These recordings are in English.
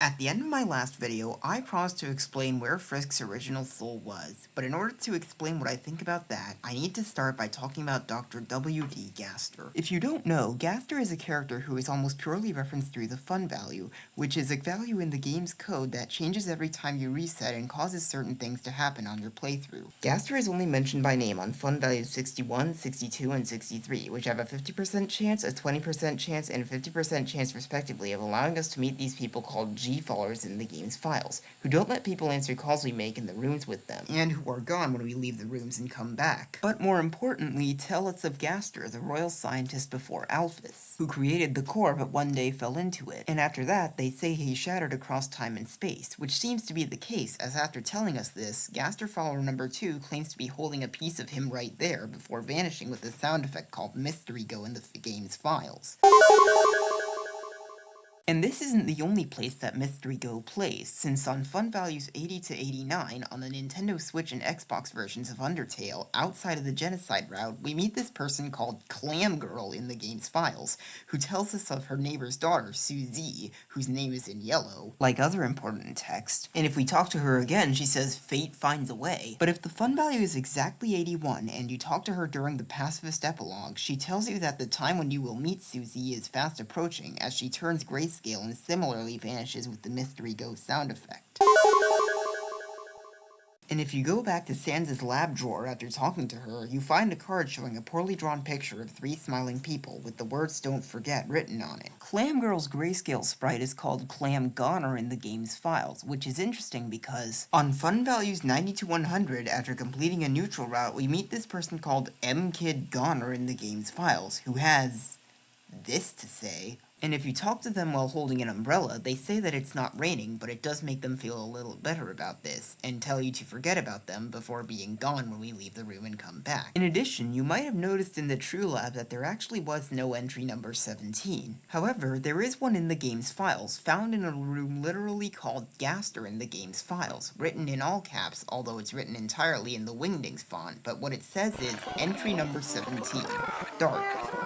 At the end of my last video, I promised to explain where Frisk's original soul was, but in order to explain what I think about that, I need to start by talking about Dr. W.D. Gaster. If you don't know, Gaster is a character who is almost purely referenced through the fun value, which is a value in the game's code that changes every time you reset and causes certain things to happen on your playthrough. Gaster is only mentioned by name on fun values 61, 62, and 63, which have a 50% chance, a 20% chance, and a 50% chance respectively of allowing us to meet these people called G-followers in the game's files, who don't let people answer calls we make in the rooms with them, and who are gone when we leave the rooms and come back. But more importantly, tell us of Gaster, the royal scientist before Alphys, who created the core but one day fell into it, and after that they say he shattered across time and space, which seems to be the case, as after telling us this, Gaster follower number 2 claims to be holding a piece of him right there before vanishing with a sound effect called Mystery Go in the game's files. And this isn't the only place that Mystery Go plays, since on fun values 80 to 89 on the Nintendo Switch and Xbox versions of Undertale, outside of the genocide route, we meet this person called Clam Girl in the game's files, who tells us of her neighbor's daughter, Suzy, whose name is in yellow, like other important text. And if we talk to her again, she says fate finds a way. But if the fun value is exactly 81, and you talk to her during the pacifist epilogue, she tells you that the time when you will meet Suzy is fast approaching, as she turns grayscale and similarly vanishes with the Mystery Go sound effect. And if you go back to Sans' lab drawer after talking to her, you find a card showing a poorly drawn picture of 3 smiling people with the words "Don't Forget" written on it. Clam Girl's grayscale sprite is called Clam Goner in the game's files, which is interesting because on fun values 90 to 100, after completing a neutral route, we meet this person called M-Kid Goner in the game's files, who has this to say. And if you talk to them while holding an umbrella, they say that it's not raining, but it does make them feel a little better about this, and tell you to forget about them before being gone when we leave the room and come back. In addition, you might have noticed in the True Lab that there actually was no entry number 17. However, there is one in the game's files, found in a room literally called Gaster in the game's files, written in all caps, although it's written entirely in the Wingdings font, but what it says is, entry number 17. Dark,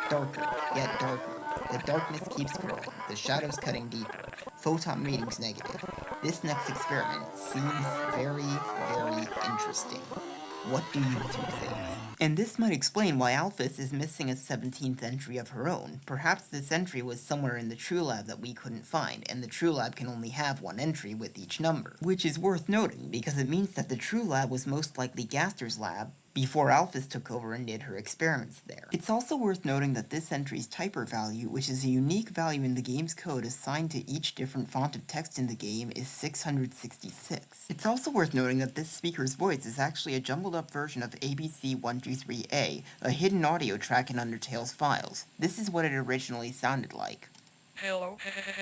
darker, yet darker. The darkness keeps growing, the shadows cutting deeper. Photon readings negative. This next experiment seems very, very interesting. What do you two think? And this might explain why Alphys is missing a 17th entry of her own. Perhaps this entry was somewhere in the True Lab that we couldn't find, and the True Lab can only have one entry with each number. Which is worth noting, because it means that the True Lab was most likely Gaster's lab, before Alphys took over and did her experiments there. It's also worth noting that this entry's typer value, which is a unique value in the game's code assigned to each different font of text in the game, is 666. It's also worth noting that this speaker's voice is actually a jumbled up version of ABC 123A, a hidden audio track in Undertale's files. This is what it originally sounded like. Hello,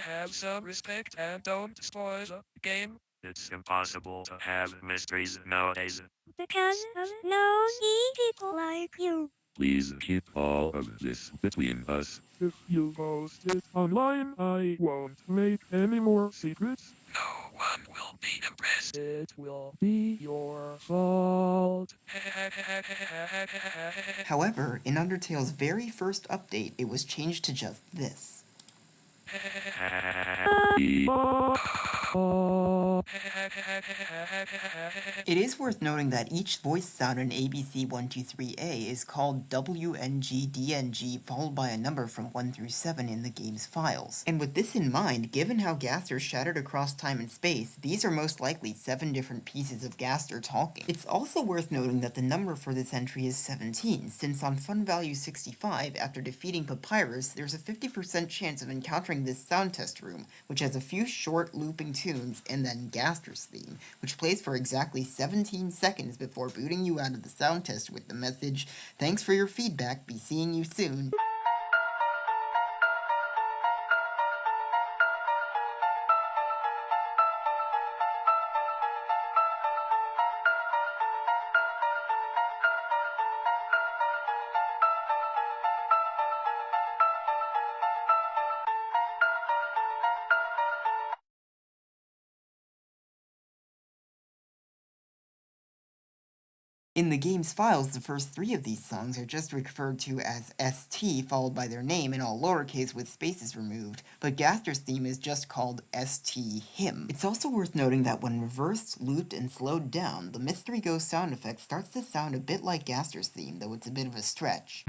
have some respect and don't spoil the game. It's impossible to have mysteries nowadays. Because of nosy people like you. Please keep all of this between us. If you post it online, I won't make any more secrets. No one will be impressed. It will be your fault. However, in Undertale's very first update, it was changed to just this. It is worth noting that each voice sound in ABC123A is called WNGDNG followed by a number from 1 through 7 in the game's files. And with this in mind, given how Gaster shattered across time and space, these are most likely 7 different pieces of Gaster talking. It's also worth noting that the number for this entry is 17, since on fun value 65, after defeating Papyrus, there's a 50% chance of encountering this sound test room, which has a few short looping tunes, and then Gaster's theme, which plays for exactly 17 seconds before booting you out of the sound test with the message, "Thanks for your feedback, be seeing you soon." In the game's files, the first 3 of these songs are just referred to as ST followed by their name in all lowercase with spaces removed, but Gaster's theme is just called ST Hymn. It's also worth noting that when reversed, looped, and slowed down, the Mystery Ghost sound effect starts to sound a bit like Gaster's theme, though it's a bit of a stretch.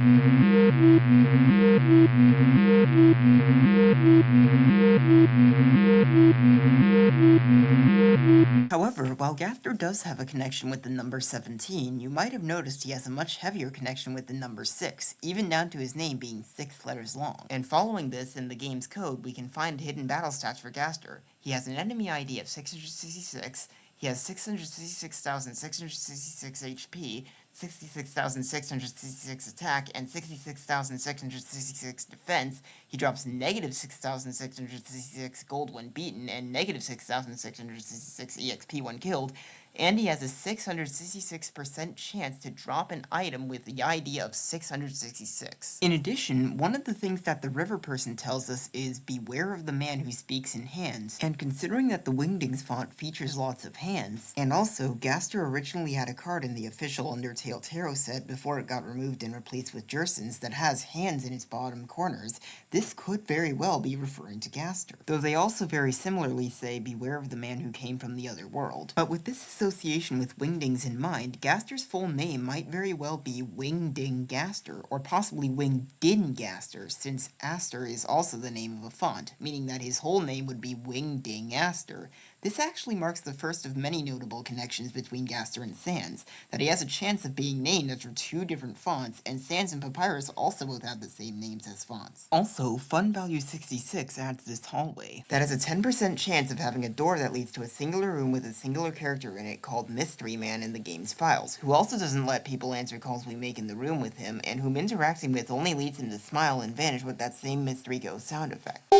However, while Gaster does have a connection with the number 17, you might have noticed he has a much heavier connection with the number 6, even down to his name being 6 letters long. And following this in the game's code, we can find hidden battle stats for Gaster. He has an enemy ID of 666, he has 666,666 HP, 66,666 attack, and 66,666 defense. He drops negative 6,666 gold when beaten, and negative 6,666 EXP when killed, and he has a 666% chance to drop an item with the ID of 666. In addition, one of the things that the river person tells us is beware of the man who speaks in hands, and considering that the Wingdings font features lots of hands, and also Gaster originally had a card in the official Undertale Tarot set before it got removed and replaced with Jersen's that has hands in its bottom corners, this could very well be referring to Gaster, though they also very similarly say beware of the man who came from the other world. But with this association with Wingdings in mind, Gaster's full name might very well be Wingding Gaster, or possibly Wingdin Gaster, since Aster is also the name of a font, meaning that his whole name would be Wingding Aster. This actually marks the first of many notable connections between Gaster and Sans, that he has a chance of being named after 2 different fonts, and Sans and Papyrus also both have the same names as fonts. Also, Fun Value 66 adds this hallway that has a 10% chance of having a door that leads to a singular room with a singular character in it called Mystery Man in the game's files, who also doesn't let people answer calls we make in the room with him, and whom interacting with only leads him to smile and vanish with that same Mystery Ghost sound effect.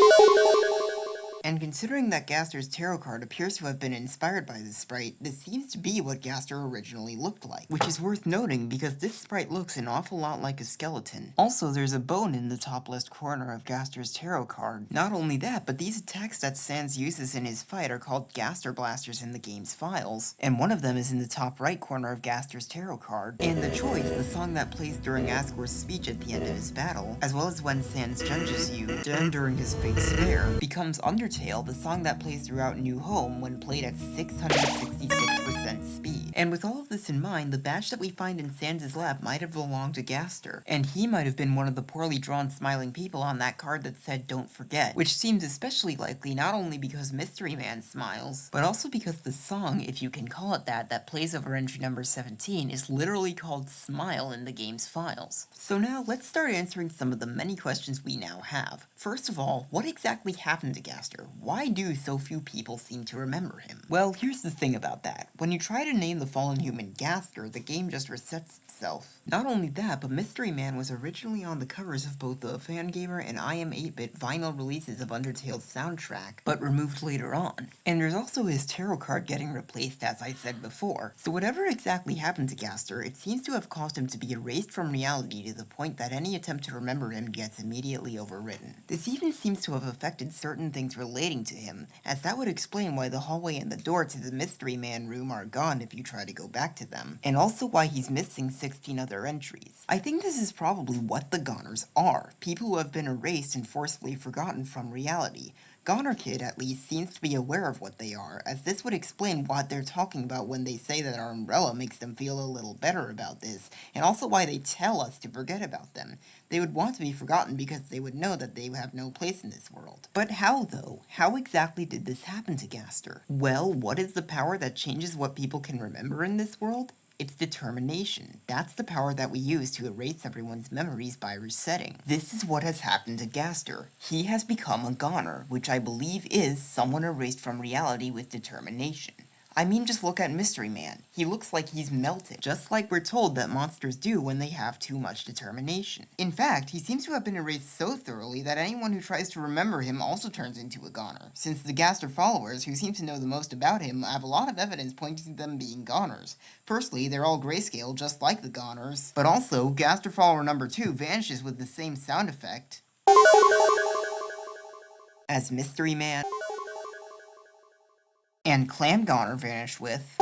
And considering that Gaster's tarot card appears to have been inspired by this sprite, this seems to be what Gaster originally looked like, which is worth noting because this sprite looks an awful lot like a skeleton. Also, there's a bone in the top left corner of Gaster's tarot card. Not only that, but these attacks that Sans uses in his fight are called Gaster Blasters in the game's files, and one of them is in the top right corner of Gaster's tarot card. And the choice, the song that plays during Asgore's speech at the end of his battle, as well as when Sans judges you, and during his fate spare, becomes Undertale, the song that plays throughout New Home when played at 666% speed. And with all of this in mind, the badge that we find in Sans' lap might have belonged to Gaster, and he might have been one of the poorly drawn smiling people on that card that said don't forget, which seems especially likely not only because Mystery Man smiles, but also because the song, if you can call it that plays over entry number 17 is literally called Smile in the game's files. So now let's start answering some of the many questions we now have. First of all, what exactly happened to Gaster? Why do so few people seem to remember him? Well, here's the thing about that. When you try to name the fallen human Gaster, the game just resets itself. Not only that, but Mystery Man was originally on the covers of both the Fangamer and I Am 8-Bit vinyl releases of Undertale's soundtrack, but removed later on. And there's also his tarot card getting replaced, as I said before. So whatever exactly happened to Gaster, it seems to have caused him to be erased from reality to the point that any attempt to remember him gets immediately overwritten. This even seems to have affected certain things relating to him, as that would explain why the hallway and the door to the Mystery Man room are gone if you try to go back to them, and also why he's missing 16 other entries. I think this is probably what the Goners are, people who have been erased and forcefully forgotten from reality. Goner Kid, at least, seems to be aware of what they are, as this would explain what they're talking about when they say that our umbrella makes them feel a little better about this, and also why they tell us to forget about them. They would want to be forgotten because they would know that they have no place in this world. But how, though? How exactly did this happen to Gaster? Well, what is the power that changes what people can remember in this world? It's determination. That's the power that we use to erase everyone's memories by resetting. This is what has happened to Gaster. He has become a goner, which I believe is someone erased from reality with determination. I mean, just look at Mystery Man. He looks like he's melted, just like we're told that monsters do when they have too much determination. In fact, he seems to have been erased so thoroughly that anyone who tries to remember him also turns into a goner, since the Gaster followers, who seem to know the most about him, have a lot of evidence pointing to them being goners. Firstly, they're all grayscale just like the goners, but also, Gaster follower number 2 vanishes with the same sound effect as Mystery Man, and Clam Goner vanish with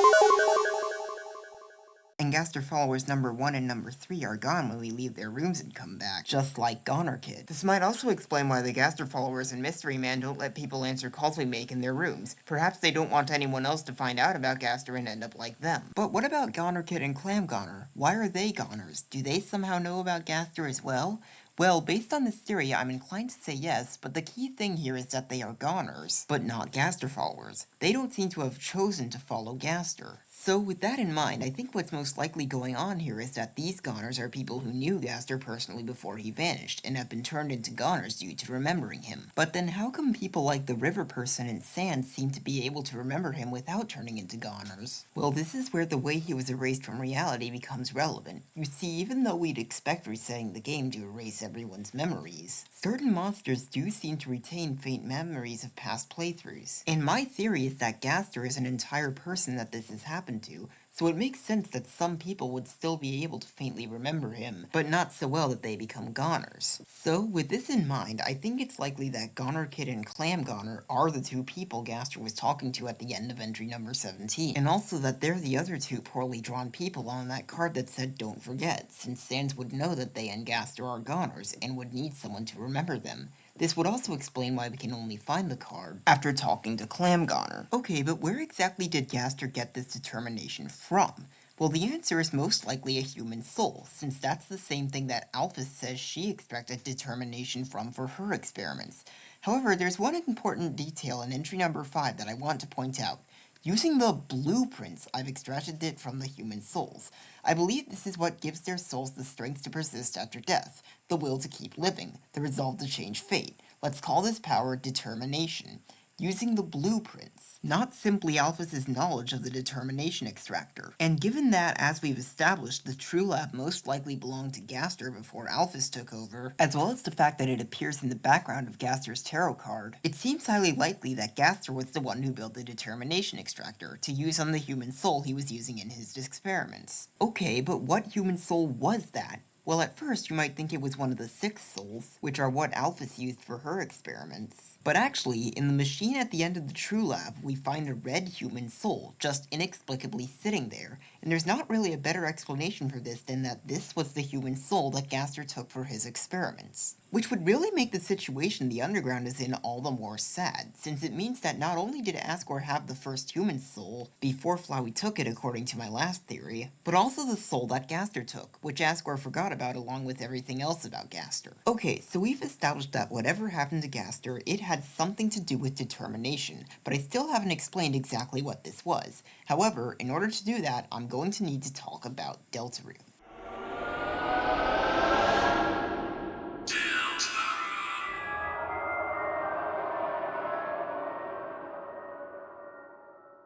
and Gaster followers number 1 and number 3 are gone when we leave their rooms and come back, just like Goner Kid. This might also explain why the Gaster followers and Mystery Man don't let people answer calls we make in their rooms. Perhaps they don't want anyone else to find out about Gaster and end up like them. But what about Goner Kid and Clam Goner? Why are they goners? Do they somehow know about Gaster as well? Well, based on this theory, I'm inclined to say yes, but the key thing here is that they are goners, but not Gaster followers. They don't seem to have chosen to follow Gaster. So with that in mind, I think what's most likely going on here is that these goners are people who knew Gaster personally before he vanished, and have been turned into goners due to remembering him. But then how come people like the river person and Sans seem to be able to remember him without turning into goners? Well, this is where the way he was erased from reality becomes relevant. You see, even though we'd expect resetting the game to erase everyone's memories, certain monsters do seem to retain faint memories of past playthroughs. And my theory is that Gaster is an entire person that this has happened to, so it makes sense that some people would still be able to faintly remember him, but not so well that they become goners. So, with this in mind, I think it's likely that Goner Kid and Clam Goner are the two people Gaster was talking to at the end of entry number 17, and also that they're the other two poorly drawn people on that card that said don't forget, since Sans would know that they and Gaster are goners, and would need someone to remember them. This would also explain why we can only find the card after talking to Clam Goner. Okay, but where exactly did Gaster get this determination from? Well, the answer is most likely a human soul, since that's the same thing that Alphys says she expected determination from for her experiments. However, there's one important detail in entry number 5 that I want to point out. Using the blueprints, I've extracted it from the human souls. I believe this is what gives their souls the strength to persist after death, the will to keep living, the resolve to change fate. Let's call this power determination. Using the blueprints, not simply Alphys' knowledge of the determination extractor. And given that, as we've established, the True Lab most likely belonged to Gaster before Alphys took over, as well as the fact that it appears in the background of Gaster's tarot card, it seems highly likely that Gaster was the one who built the determination extractor to use on the human soul he was using in his experiments. Okay, but what human soul was that? Well, at first you might think it was one of the 6 souls, which are what Alphys used for her experiments. But actually, in the machine at the end of the True Lab, we find a red human soul, just inexplicably sitting there, and there's not really a better explanation for this than that this was the human soul that Gaster took for his experiments. Which would really make the situation the Underground is in all the more sad, since it means that not only did Asgore have the first human soul before Flowey took it according to my last theory, but also the soul that Gaster took, which Asgore forgot about along with everything else about Gaster. Okay, so we've established that whatever happened to Gaster, it had something to do with determination, but I still haven't explained exactly what this was. However, in order to do that, I'm going to need to talk about Deltarune.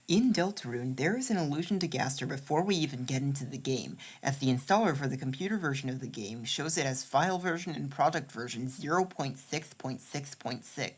In Deltarune, there is an allusion to Gaster before we even get into the game, as the installer for the computer version of the game shows it as file version and product version 0.6.6.6.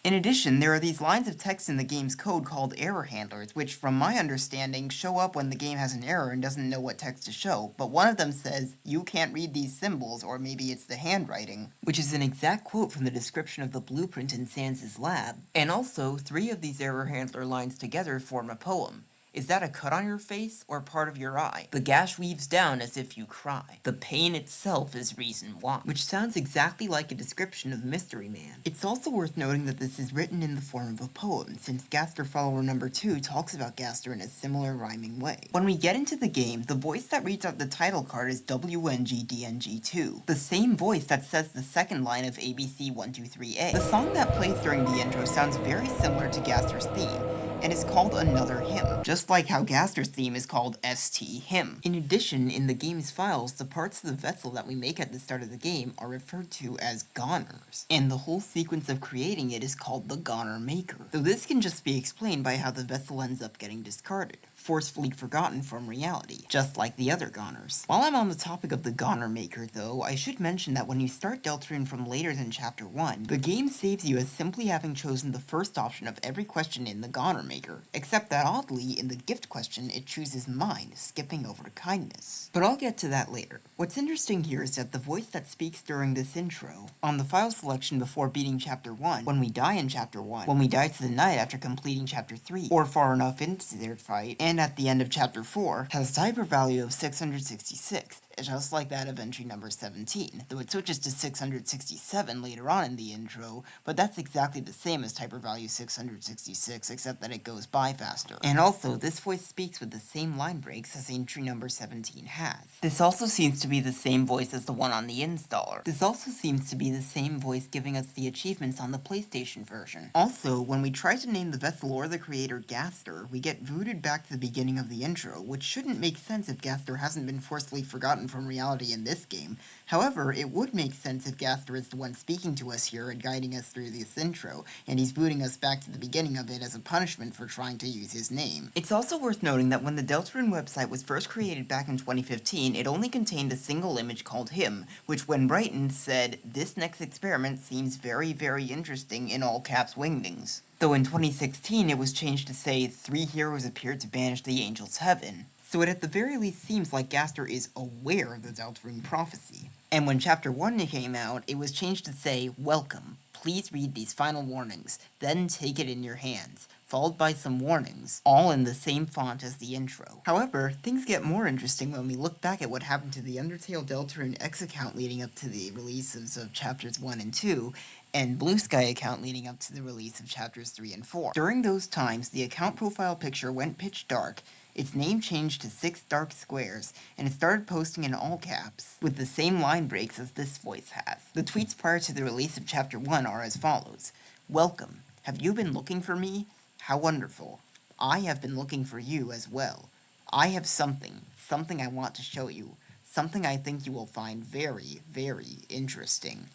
In addition, there are these lines of text in the game's code called error handlers, which, from my understanding, show up when the game has an error and doesn't know what text to show, but one of them says, "You can't read these symbols," or maybe it's the handwriting, which is an exact quote from the description of the blueprint in Sans' lab. And also, 3 of these error handler lines together form a poem. Is that a cut on your face or part of your eye? The gash weaves down as if you cry. The pain itself is reason why. Which sounds exactly like a description of Mystery Man. It's also worth noting that this is written in the form of a poem, since Gaster follower number 2 talks about Gaster in a similar rhyming way. When we get into the game, the voice that reads out the title card is WNGDNG2, the same voice that says the second line of ABC123A. The song that plays during the intro sounds very similar to Gaster's theme, and is called Another Hymn, just like how Gaster's theme is called ST Hymn. In addition, in the game's files, the parts of the vessel that we make at the start of the game are referred to as goners, and the whole sequence of creating it is called the Goner Maker, though this can just be explained by how the vessel ends up getting discarded, forcefully forgotten from reality, just like the other goners. While I'm on the topic of the Goner Maker, though, I should mention that when you start Deltarune from later than Chapter 1, the game saves you as simply having chosen the first option of every question in the Goner maker, except that oddly, in the gift question, it chooses mind, skipping over to kindness. But I'll get to that later. What's interesting here is that the voice that speaks during this intro, on the file selection before beating Chapter 1, when we die in Chapter 1, when we die to the knight after completing Chapter 3, or far enough into their fight, and at the end of Chapter 4, has a typer value of 666, just like that of entry number 17, though it switches to 667 later on in the intro, but that's exactly the same as typer value 666, except that it goes by faster. And also, this voice speaks with the same line breaks as entry number 17 has. This also seems to be the same voice as the one on the installer. This also seems to be the same voice giving us the achievements on the PlayStation version. Also, when we try to name the vessel or the creator Gaster, we get booted back to the beginning of the intro, which shouldn't make sense if Gaster hasn't been forcefully forgotten from reality in this game. However, it would make sense if Gaster is the one speaking to us here and guiding us through this intro, and he's booting us back to the beginning of it as a punishment for trying to use his name. It's also worth noting that when the Deltarune website was first created back in 2015, it only contained a single image called him, which when brightened said, "This next experiment seems very, very interesting," in all caps wingdings. Though in 2016 it was changed to say, "3 heroes appeared to banish the angels' heaven." So it at the very least seems like Gaster is aware of the Deltarune prophecy. And when Chapter 1 came out, it was changed to say, "Welcome. Please read these final warnings, then take it in your hands," followed by some warnings, all in the same font as the intro. However, things get more interesting when we look back at what happened to the Undertale Deltarune X account leading up to the releases of Chapters 1 and 2, and Blue Sky account leading up to the release of Chapters 3 and 4. During those times, the account profile picture went pitch dark, its name changed to 6 dark squares, and it started posting in all caps, with the same line breaks as this voice has. The tweets prior to the release of Chapter 1 are as follows: "Welcome. Have you been looking for me? How wonderful. I have been looking for you as well. I have something I want to show you, something I think you will find very, very interesting.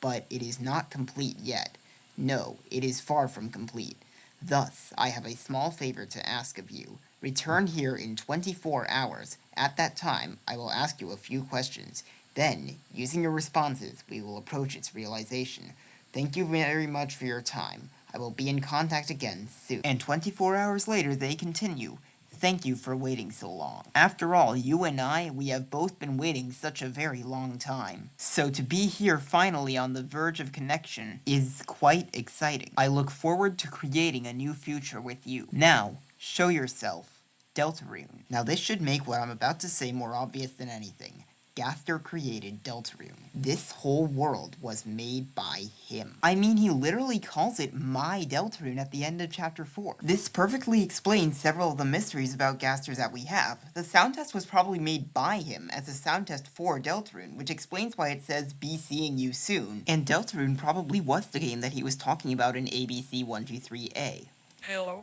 But it is not complete yet. No, it is far from complete. Thus, I have a small favor to ask of you. Return here in 24 hours. At that time, I will ask you a few questions. Then, using your responses, we will approach its realization. Thank you very much for your time. I will be in contact again soon." And 24 hours later, they continue. "Thank you for waiting so long. After all, you and I, we have both been waiting such a very long time. So to be here finally on the verge of connection is quite exciting. I look forward to creating a new future with you. Now, show yourself. Deltarune." Now this should make what I'm about to say more obvious than anything. Gaster created Deltarune. This whole world was made by him. I mean, he literally calls it my Deltarune at the end of Chapter 4. This perfectly explains several of the mysteries about Gaster that we have. The sound test was probably made by him as a sound test for Deltarune, which explains why it says, "Be seeing you soon." And Deltarune probably was the game that he was talking about in ABC 123A. Hello,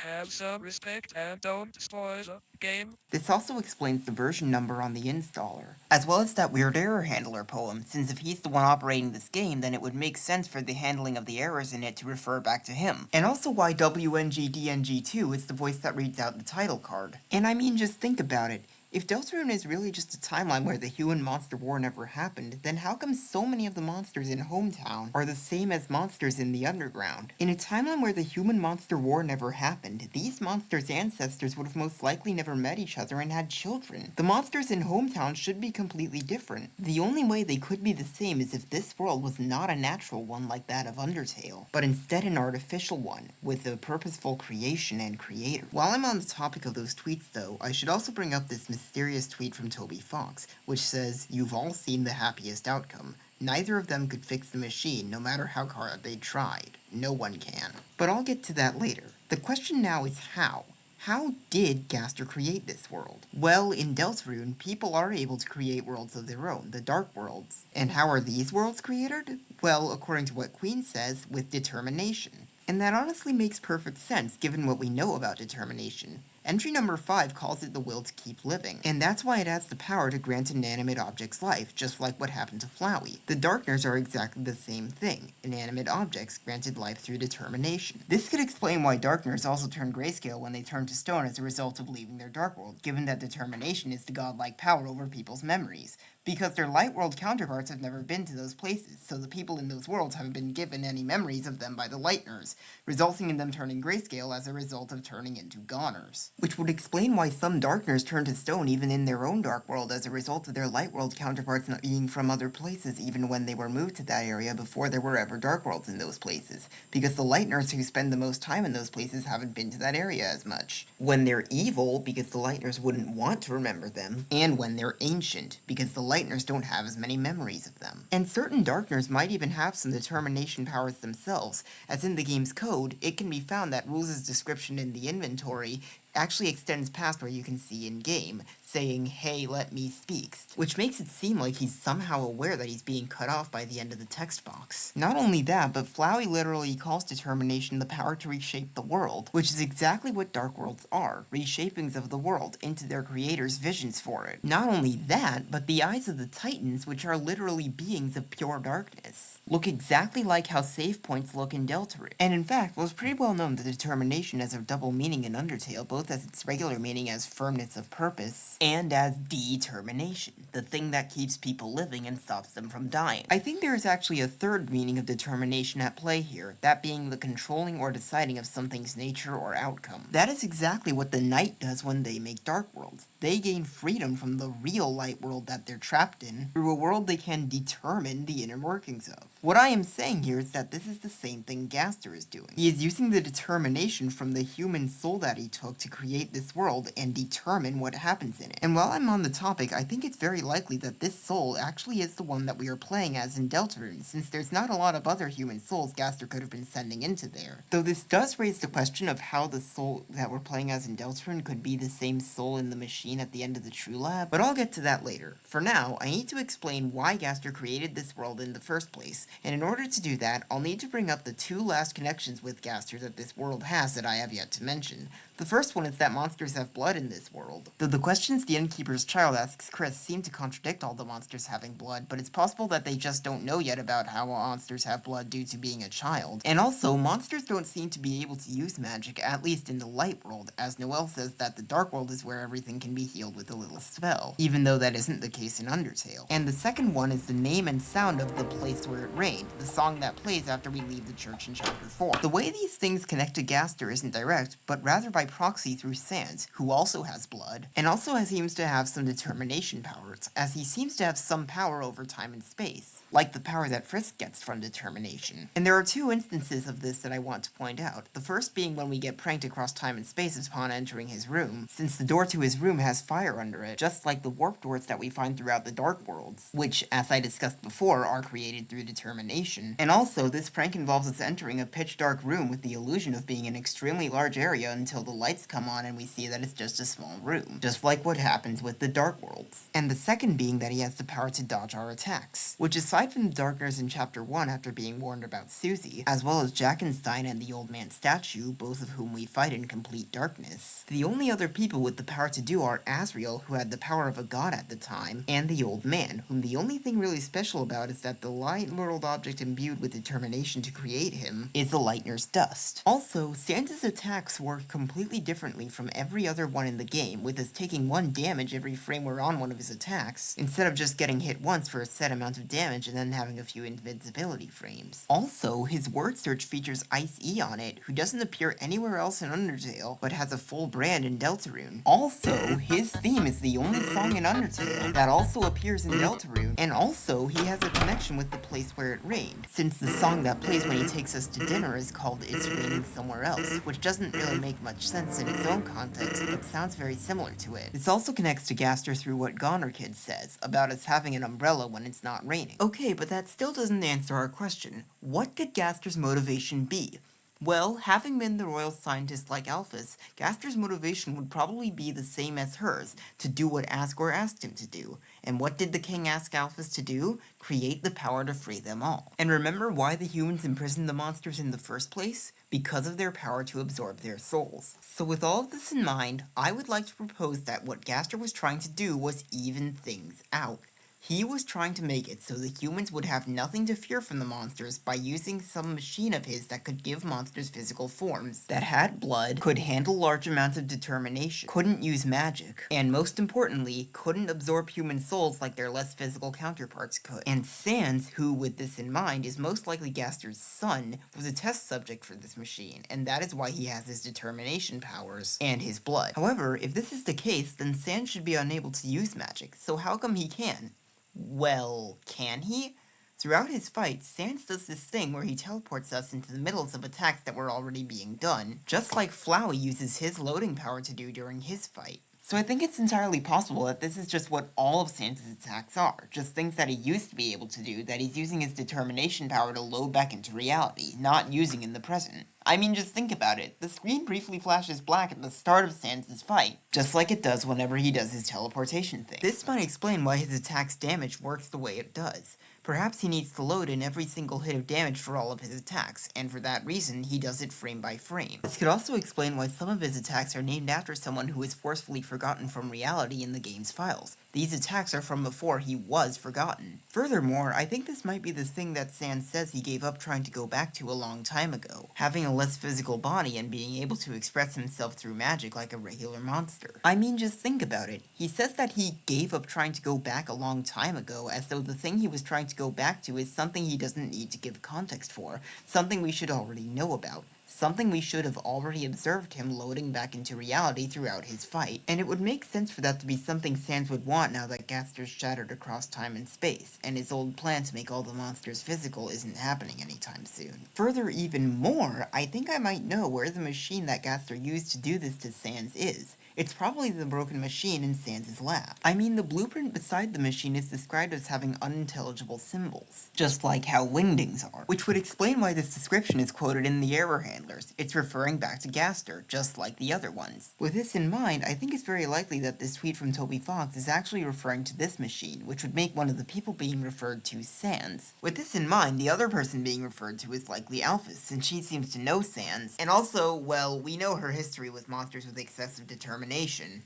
have some respect and don't spoil the game. This also explains the version number on the installer, as well as that weird error handler poem, since if he's the one operating this game, then it would make sense for the handling of the errors in it to refer back to him. And also why WNGDNG2 is the voice that reads out the title card. And I mean, just think about it. If Deltarune is really just a timeline where the human-monster war never happened, then how come so many of the monsters in Hometown are the same as monsters in the Underground? In a timeline where the human-monster war never happened, these monsters' ancestors would have most likely never met each other and had children. The monsters in Hometown should be completely different. The only way they could be the same is if this world was not a natural one like that of Undertale, but instead an artificial one, with a purposeful creation and creator. While I'm on the topic of those tweets though, I should also bring up this mysterious tweet from Toby Fox, which says, "You've all seen the happiest outcome. Neither of them could fix the machine, no matter how hard they tried. No one can." But I'll get to that later. The question now is how? How did Gaster create this world? Well, in Deltarune, people are able to create worlds of their own, the Dark Worlds. And how are these worlds created? Well, according to what Queen says, with determination. And that honestly makes perfect sense, given what we know about determination. Entry number 5 calls it the will to keep living, and that's why it adds the power to grant inanimate objects life, just like what happened to Flowey. The Darkners are exactly the same thing, inanimate objects granted life through determination. This could explain why Darkners also turn grayscale when they turn to stone as a result of leaving their Dark World, given that determination is the godlike power over people's memories. because their light world counterparts have never been to those places, so the people in those worlds haven't been given any memories of them by the Lightners, resulting in them turning grayscale as a result of turning into goners. Which would explain why some Darkners turn to stone even in their own dark world as a result of their light world counterparts not being from other places even when they were moved to that area before there were ever dark worlds in those places, because the Lightners who spend the most time in those places haven't been to that area as much. When they're evil, because the Lightners wouldn't want to remember them, and when they're ancient, because the Lightners don't have as many memories of them. And certain Darkners might even have some determination powers themselves, as in the game's code, it can be found that Rules' description in the inventory actually extends past where you can see in-game, saying, "Hey, let me speak," which makes it seem like he's somehow aware that he's being cut off by the end of the text box. Not only that, but Flowey literally calls determination the power to reshape the world, which is exactly what Dark Worlds are, reshapings of the world into their creators' visions for it. Not only that, but the eyes of the Titans, which are literally beings of pure darkness, look exactly like how save points look in Deltarune. And in fact, it was pretty well known that determination has a double meaning in Undertale, both as its regular meaning as firmness of purpose, and as determination, the thing that keeps people living and stops them from dying. I think there is actually a third meaning of determination at play here, that being the controlling or deciding of something's nature or outcome. That is exactly what the Knight does when they make Dark Worlds. They gain freedom from the real light world that they're trapped in, through a world they can determine the inner workings of. What I am saying here is that this is the same thing Gaster is doing. He is using the determination from the human soul that he took to create this world and determine what happens in it. And while I'm on the topic, I think it's very likely that this soul actually is the one that we are playing as in Deltarune, since there's not a lot of other human souls Gaster could have been sending into there. Though this does raise the question of how the soul that we're playing as in Deltarune could be the same soul in the machine at the end of the True Lab, but I'll get to that later. For now, I need to explain why Gaster created this world in the first place, and in order to do that, I'll need to bring up the two last connections with Gaster that this world has that I have yet to mention. The first one is that monsters have blood in this world. Though the questions the innkeeper's child asks Chris seem to contradict all the monsters having blood, but it's possible that they just don't know yet about how monsters have blood due to being a child. And also, monsters don't seem to be able to use magic, at least in the light world, as Noelle says that the dark world is where everything can be healed with a little spell, even though that isn't the case in Undertale. And the second one is the name and sound of the place where it rained, the song that plays after we leave the church in chapter 4. The way these things connect to Gaster isn't direct, but rather by proxy through Sans, who also has blood, and also seems to have some determination powers, as he seems to have some power over time and space, like the power that Frisk gets from determination. And there are two instances of this that I want to point out, the first being when we get pranked across time and space upon entering his room, since the door to his room has fire under it, just like the warp doors that we find throughout the Dark Worlds, which, as I discussed before, are created through determination. And also, this prank involves us entering a pitch dark room with the illusion of being an extremely large area until the lights come on and we see that it's just a small room, just like what happens with the Dark Worlds. And the second being that he has the power to dodge our attacks, which aside from the Darkners in chapter 1 after being warned about Susie, as well as Jackenstein and the Old Man statue, both of whom we fight in complete darkness, the only other people with the power to do are Asriel, who had the power of a god at the time, and the Old Man, whom the only thing really special about is that the light world object imbued with determination to create him is the Lightner's dust. Also, Sans' attacks work completely differently from every other one in the game, with us taking 1 damage every frame we're on one of his attacks, instead of just getting hit once for a set amount of damage and then having a few invincibility frames. Also, his word search features Ice-E on it, who doesn't appear anywhere else in Undertale, but has a full brand in Deltarune. Also, his theme is the only song in Undertale that also appears in Deltarune, and also, he has a connection with the place where it rained, since the song that plays when he takes us to dinner is called It's Raining Somewhere Else, which doesn't really make much sense in its own context, but sounds very similar to it. This also connects to Gaster through what Goner Kid says, about us having an umbrella when it's not raining. Okay, but that still doesn't answer our question. What could Gaster's motivation be? Well, having been the royal scientist like Alphys, Gaster's motivation would probably be the same as hers, to do what Asgore asked him to do. And what did the king ask Alphys to do? Create the power to free them all. And remember why the humans imprisoned the monsters in the first place? Because of their power to absorb their souls. So with all of this in mind, I would like to propose that what Gaster was trying to do was even things out. He was trying to make it so the humans would have nothing to fear from the monsters by using some machine of his that could give monsters physical forms, that had blood, could handle large amounts of determination, couldn't use magic, and most importantly, couldn't absorb human souls like their less physical counterparts could. And Sans, who with this in mind is most likely Gaster's son, was a test subject for this machine, and that is why he has his determination powers and his blood. However, if this is the case, then Sans should be unable to use magic, so how come he can? Well, can he? Throughout his fight, Sans does this thing where he teleports us into the middles of attacks that were already being done, just like Flowey uses his loading power to do during his fight. So I think it's entirely possible that this is just what all of Sans's attacks are, just things that he used to be able to do that he's using his determination power to load back into reality, not using in the present. I mean, just think about it. The screen briefly flashes black at the start of Sans's fight, just like it does whenever he does his teleportation thing. This might explain why his attack's damage works the way it does. Perhaps he needs to load in every single hit of damage for all of his attacks, and for that reason, he does it frame by frame. This could also explain why some of his attacks are named after someone who is forcefully forgotten from reality in the game's files. These attacks are from before he was forgotten. Furthermore, I think this might be the thing that Sans says he gave up trying to go back to a long time ago, having a less physical body and being able to express himself through magic like a regular monster. I mean, just think about it. He says that he gave up trying to go back a long time ago, as though the thing he was trying to go back to is something he doesn't need to give context for, something we should already know about. Something we should have already observed him loading back into reality throughout his fight, and it would make sense for that to be something Sans would want now that Gaster's shattered across time and space, and his old plan to make all the monsters physical isn't happening anytime soon. Further even more, I think I might know where the machine that Gaster used to do this to Sans is. It's probably the broken machine in Sans's lab. I mean, the blueprint beside the machine is described as having unintelligible symbols, just like how wingdings are, which would explain why this description is quoted in the error handlers. It's referring back to Gaster, just like the other ones. With this in mind, I think it's very likely that this tweet from Toby Fox is actually referring to this machine, which would make one of the people being referred to Sans. With this in mind, the other person being referred to is likely Alphys, since she seems to know Sans, and also, well, we know her history with monsters with excessive determination.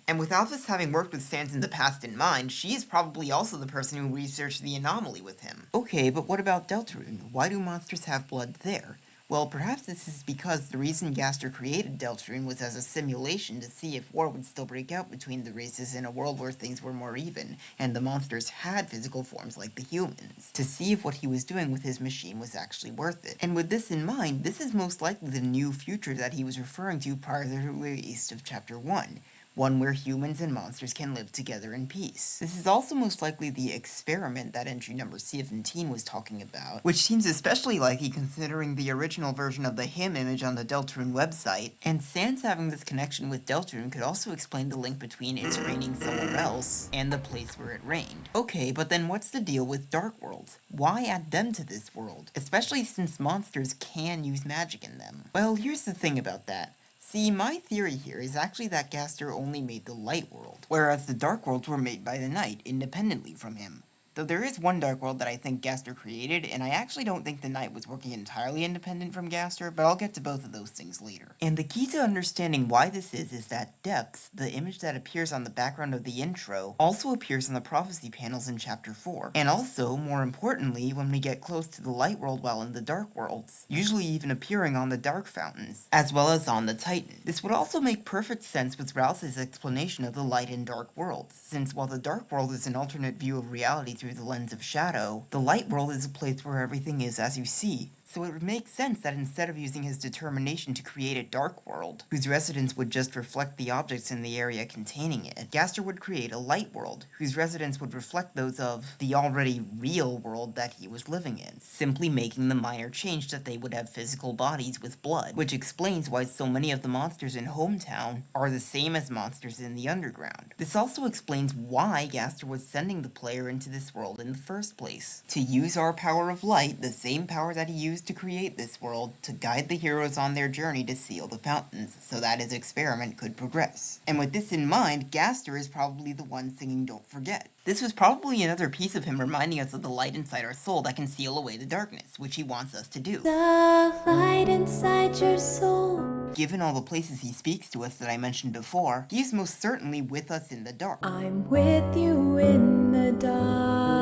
And with Alphys having worked with Sans in the past in mind, she is probably also the person who researched the anomaly with him. Okay, but what about Deltarune? Why do monsters have blood there? Well, perhaps this is because the reason Gaster created Deltarune was as a simulation to see if war would still break out between the races in a world where things were more even, and the monsters had physical forms like the humans, to see if what he was doing with his machine was actually worth it. And with this in mind, this is most likely the new future that he was referring to prior to the release of Chapter 1. One where humans and monsters can live together in peace. This is also most likely the experiment that entry number 17 was talking about, which seems especially likely considering the original version of the him image on the Deltarune website, and Sans having this connection with Deltarune could also explain the link between it's raining somewhere else and the place where it rained. Okay, but then what's the deal with dark worlds? Why add them to this world? Especially since monsters can use magic in them. Well, here's the thing about that. See, my theory here is actually that Gaster only made the light world, whereas the dark worlds were made by the night, independently from him. Though there is one dark world that I think Gaster created, and I actually don't think the night was working entirely independent from Gaster, but I'll get to both of those things later. And the key to understanding why this is that Depths, the image that appears on the background of the intro, also appears on the prophecy panels in Chapter 4. And also, more importantly, when we get close to the light world while in the dark worlds, usually even appearing on the dark fountains, as well as on the Titan. This would also make perfect sense with Rouse's explanation of the light and dark worlds, since while the dark world is an alternate view of reality through the lens of shadow, the light world is a place where everything is as you see. So it would make sense that instead of using his determination to create a dark world, whose residents would just reflect the objects in the area containing it, Gaster would create a light world, whose residents would reflect those of the already real world that he was living in, simply making the minor change that they would have physical bodies with blood, which explains why so many of the monsters in Hometown are the same as monsters in the underground. This also explains why Gaster was sending the player into this world in the first place. To use our power of light, the same power that he used to create this world to guide the heroes on their journey to seal the fountains so that his experiment could progress. And with this in mind, Gaster is probably the one singing Don't Forget. This was probably another piece of him reminding us of the light inside our soul that can seal away the darkness, which he wants us to do. The light inside your soul. Given all the places he speaks to us that I mentioned before, he is most certainly with us in the dark. I'm with you in the dark.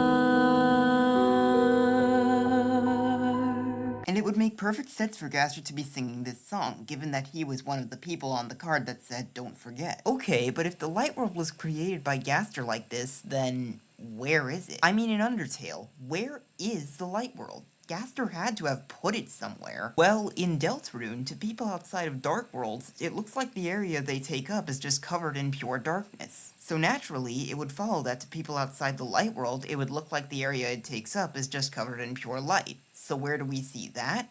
And it would make perfect sense for Gaster to be singing this song, given that he was one of the people on the card that said Don't Forget. Okay, but if the light world was created by Gaster like this, then where is it? I mean, in Undertale, where is the light world? Gaster had to have put it somewhere. Well, in Deltarune, to people outside of Dark Worlds, it looks like the area they take up is just covered in pure darkness. So naturally, it would follow that to people outside the light world, it would look like the area it takes up is just covered in pure light. So where do we see that?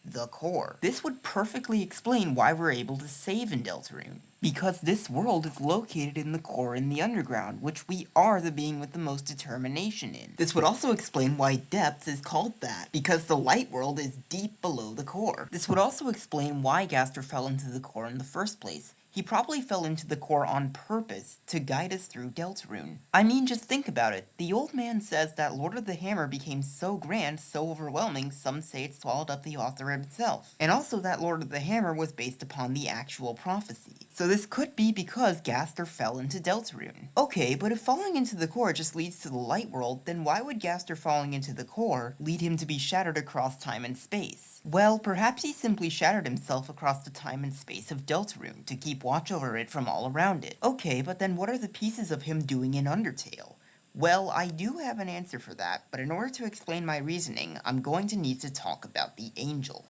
The core. This would perfectly explain why we're able to save in Deltarune. Because this world is located in the core in the underground, which we are the being with the most determination in. This would also explain why Depths is called that, because the light world is deep below the core. This would also explain why Gaster fell into the core in the first place. He probably fell into the core on purpose to guide us through Deltarune. I mean, just think about it. The old man says that Lord of the Hammer became so grand, so overwhelming, some say it swallowed up the author himself. And also that Lord of the Hammer was based upon the actual prophecy. So this could be because Gaster fell into Deltarune. Okay, but if falling into the core just leads to the light world, then why would Gaster falling into the core lead him to be shattered across time and space? Well, perhaps he simply shattered himself across the time and space of Deltarune to keep watch over it from all around it. Okay, but then what are the pieces of him doing in Undertale? Well, I do have an answer for that, but in order to explain my reasoning, I'm going to need to talk about the angel.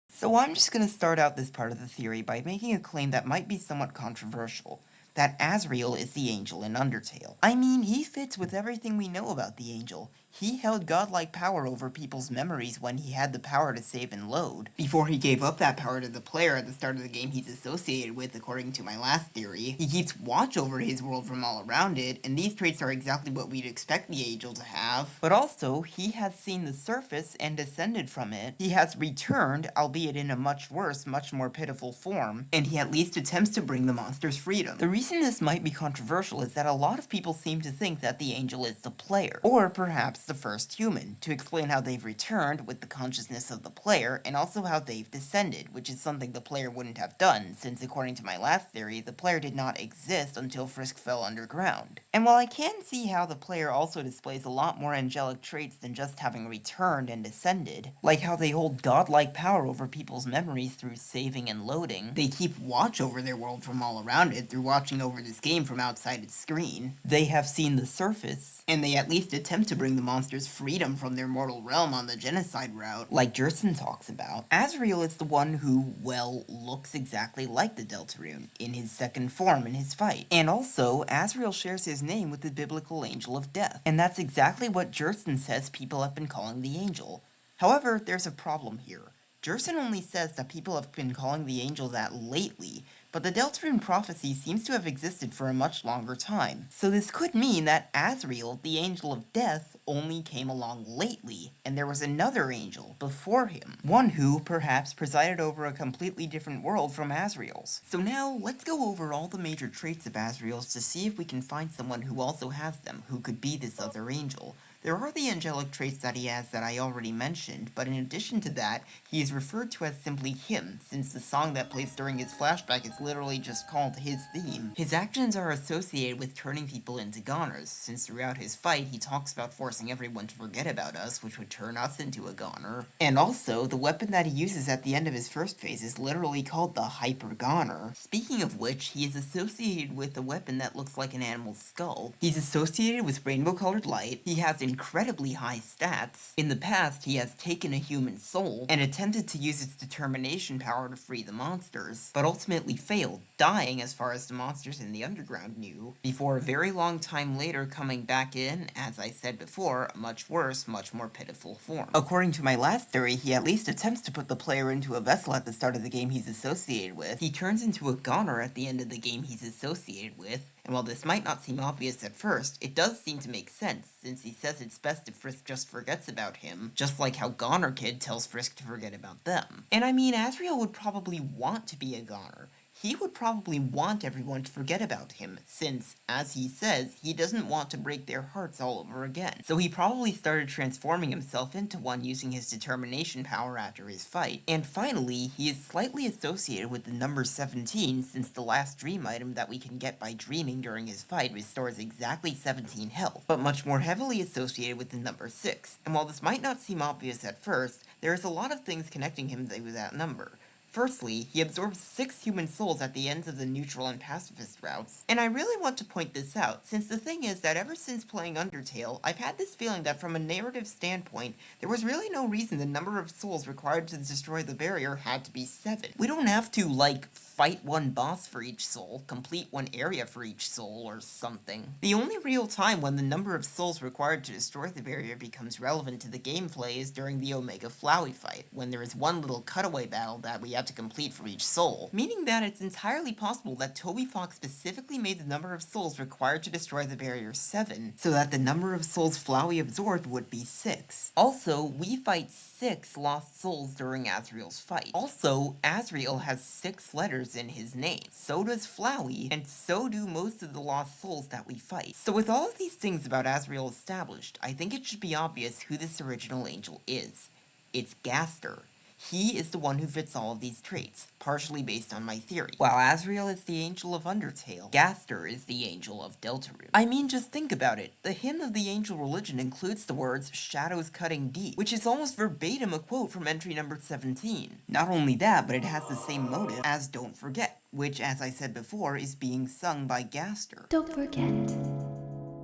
So I'm just going to start out this part of the theory by making a claim that might be somewhat controversial, that Asriel is the angel in Undertale. I mean, he fits with everything we know about the angel. He held godlike power over people's memories when he had the power to save and load, before he gave up that power to the player at the start of the game he's associated with, according to my last theory. He keeps watch over his world from all around it, and these traits are exactly what we'd expect the angel to have. But also, he has seen the surface and descended from it. He has returned, albeit in a much worse, much more pitiful form, and he at least attempts to bring the monsters freedom. The reason this might be controversial is that a lot of people seem to think that the angel is the player, or perhaps the first human, to explain how they've returned with the consciousness of the player, and also how they've descended, which is something the player wouldn't have done, since according to my last theory, the player did not exist until Frisk fell underground. And while I can see how the player also displays a lot more angelic traits than just having returned and descended, like how they hold godlike power over people's memories through saving and loading, they keep watch over their world from all around it through watching over this game from outside its screen, they have seen the surface, and they at least attempt to bring the monsters freedom from their mortal realm on the genocide route, like Jerson talks about. Asriel is the one who, well, looks exactly like the Deltarune, in his second form in his fight. And also, Asriel shares his name with the biblical angel of death, and that's exactly what Jerson says people have been calling the angel. However, there's a problem here. Jerson only says that people have been calling the angel that lately, but the Deltarune prophecy seems to have existed for a much longer time. So this could mean that Asriel, the angel of death, only came along lately, and there was another angel before him, one who, perhaps, presided over a completely different world from Asriel's. So now, let's go over all the major traits of Asriel's to see if we can find someone who also has them, who could be this other angel. There are the angelic traits that he has that I already mentioned, but in addition to that, he is referred to as simply him, since the song that plays during his flashback is literally just called his theme. His actions are associated with turning people into goners, since throughout his fight he talks about forcing everyone to forget about us, which would turn us into a goner. And also, the weapon that he uses at the end of his first phase is literally called the Hyper Goner. Speaking of which, he is associated with a weapon that looks like an animal's skull. He's associated with rainbow-colored light, he has incredibly high stats. In the past, he has taken a human soul and attempted to use its determination power to free the monsters, but ultimately failed, dying as far as the monsters in the underground knew, before a very long time later coming back in, as I said before, a much worse, much more pitiful form. According to my last theory, he at least attempts to put the player into a vessel at the start of the game he's associated with, he turns into a goner at the end of the game he's associated with, And while this might not seem obvious at first, it does seem to make sense, since he says it's best if Frisk just forgets about him, just like how Goner Kid tells Frisk to forget about them. And I mean, Asriel would probably want to be a goner. He would probably want everyone to forget about him, since, as he says, he doesn't want to break their hearts all over again. So he probably started transforming himself into one using his determination power after his fight. And finally, he is slightly associated with the number 17, since the last dream item that we can get by dreaming during his fight restores exactly 17 health, but much more heavily associated with the number 6. And while this might not seem obvious at first, there is a lot of things connecting him to that number. Firstly, he absorbs 6 human souls at the ends of the neutral and pacifist routes, and I really want to point this out, since the thing is that ever since playing Undertale, I've had this feeling that from a narrative standpoint, there was really no reason the number of souls required to destroy the barrier had to be 7. We don't have to, like, fight one boss for each soul, complete one area for each soul, or something. The only real time when the number of souls required to destroy the barrier becomes relevant to the gameplay is during the Omega Flowey fight, when there is one little cutaway battle that we have to complete for each soul, meaning that it's entirely possible that Toby Fox specifically made the number of souls required to destroy the barrier 7, so that the number of souls Flowey absorbed would be 6. Also, we fight 6 lost souls during Asriel's fight. Also, Asriel has 6 letters in his name. So does Flowey, and so do most of the lost souls that we fight. So with all of these things about Asriel established, I think it should be obvious who this original angel is. It's Gaster. He is the one who fits all of these traits, partially based on my theory. While Asriel is the angel of Undertale, Gaster is the angel of Deltarune. I mean, just think about it. The hymn of the angel religion includes the words, "shadows cutting deep," which is almost verbatim a quote from entry number 17. Not only that, but it has the same motive as Don't Forget, which, as I said before, is being sung by Gaster. Don't forget,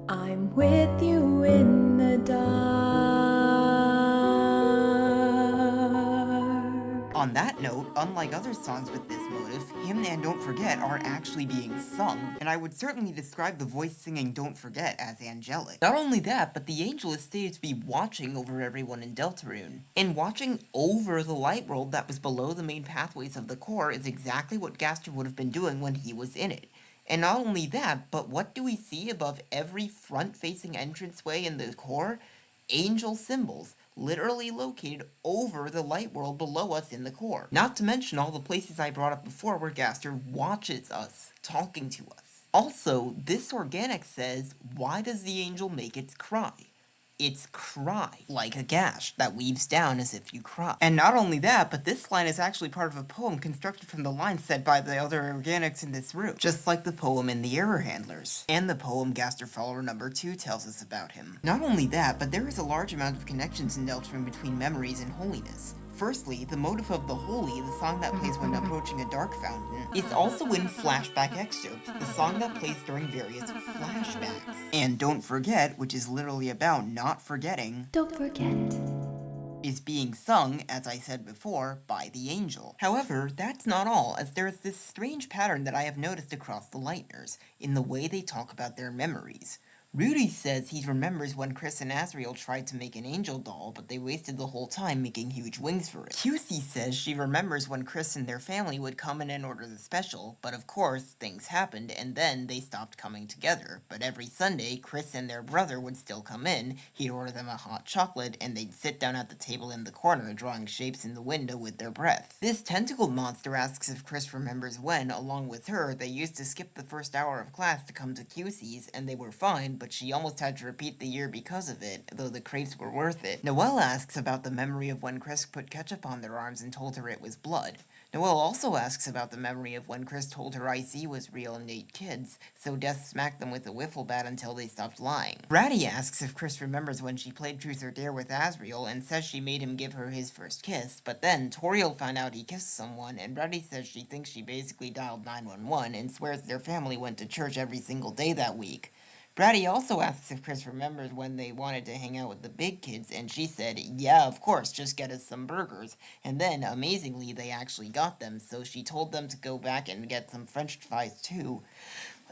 I'm with you in the dark. On that note, unlike other songs with this motive, Hymn and Don't Forget are actually being sung, and I would certainly describe the voice singing Don't Forget as angelic. Not only that, but the angel is stated to be watching over everyone in Deltarune. And watching over the light world that was below the main pathways of the core is exactly what Gaster would have been doing when he was in it. And not only that, but what do we see above every front-facing entranceway in the core? Angel symbols, literally located over the light world below us in the core. Not to mention all the places I brought up before where Gaster watches us, talking to us. Also, this organic says, why does the angel make its cry? Its cry, like a gash that weaves down as if you cry. And not only that, but this line is actually part of a poem constructed from the lines said by the other organics in this room, just like the poem in the Error Handlers, and the poem Gaster Follower number 2 tells us about him. Not only that, but there is a large amount of connections in Deltarune between memories and holiness. Firstly, the motive of The Holy, the song that plays when approaching a dark fountain, is also in Flashback Excerpt, the song that plays during various flashbacks. And Don't Forget, which is literally about not forgetting, Don't forget. is being sung, as I said before, by the angel. However, that's not all, as there is this strange pattern that I have noticed across the Lightners, in the way they talk about their memories. Rudy says he remembers when Chris and Asriel tried to make an angel doll, but they wasted the whole time making huge wings for it. QC says she remembers when Chris and their family would come in and order the special, but of course, things happened, and then they stopped coming together. But every Sunday, Chris and their brother would still come in, he'd order them a hot chocolate, and they'd sit down at the table in the corner, drawing shapes in the window with their breath. This tentacled monster asks if Chris remembers when, along with her, they used to skip the first hour of class to come to QC's, and they were fine, but she almost had to repeat the year because of it, though the crepes were worth it. Noelle asks about the memory of when Chris put ketchup on their arms and told her it was blood. Noelle also asks about the memory of when Chris told her IC was real and ate kids, so Death smacked them with a wiffle bat until they stopped lying. Bratty asks if Chris remembers when she played Truth or Dare with Asriel and says she made him give her his first kiss, but then Toriel found out he kissed someone, and Bratty says she thinks she basically dialed 911 and swears their family went to church every single day that week. Bratty also asks if Chris remembers when they wanted to hang out with the big kids, and she said, yeah, of course, just get us some burgers. And then, amazingly, they actually got them, so she told them to go back and get some french fries too.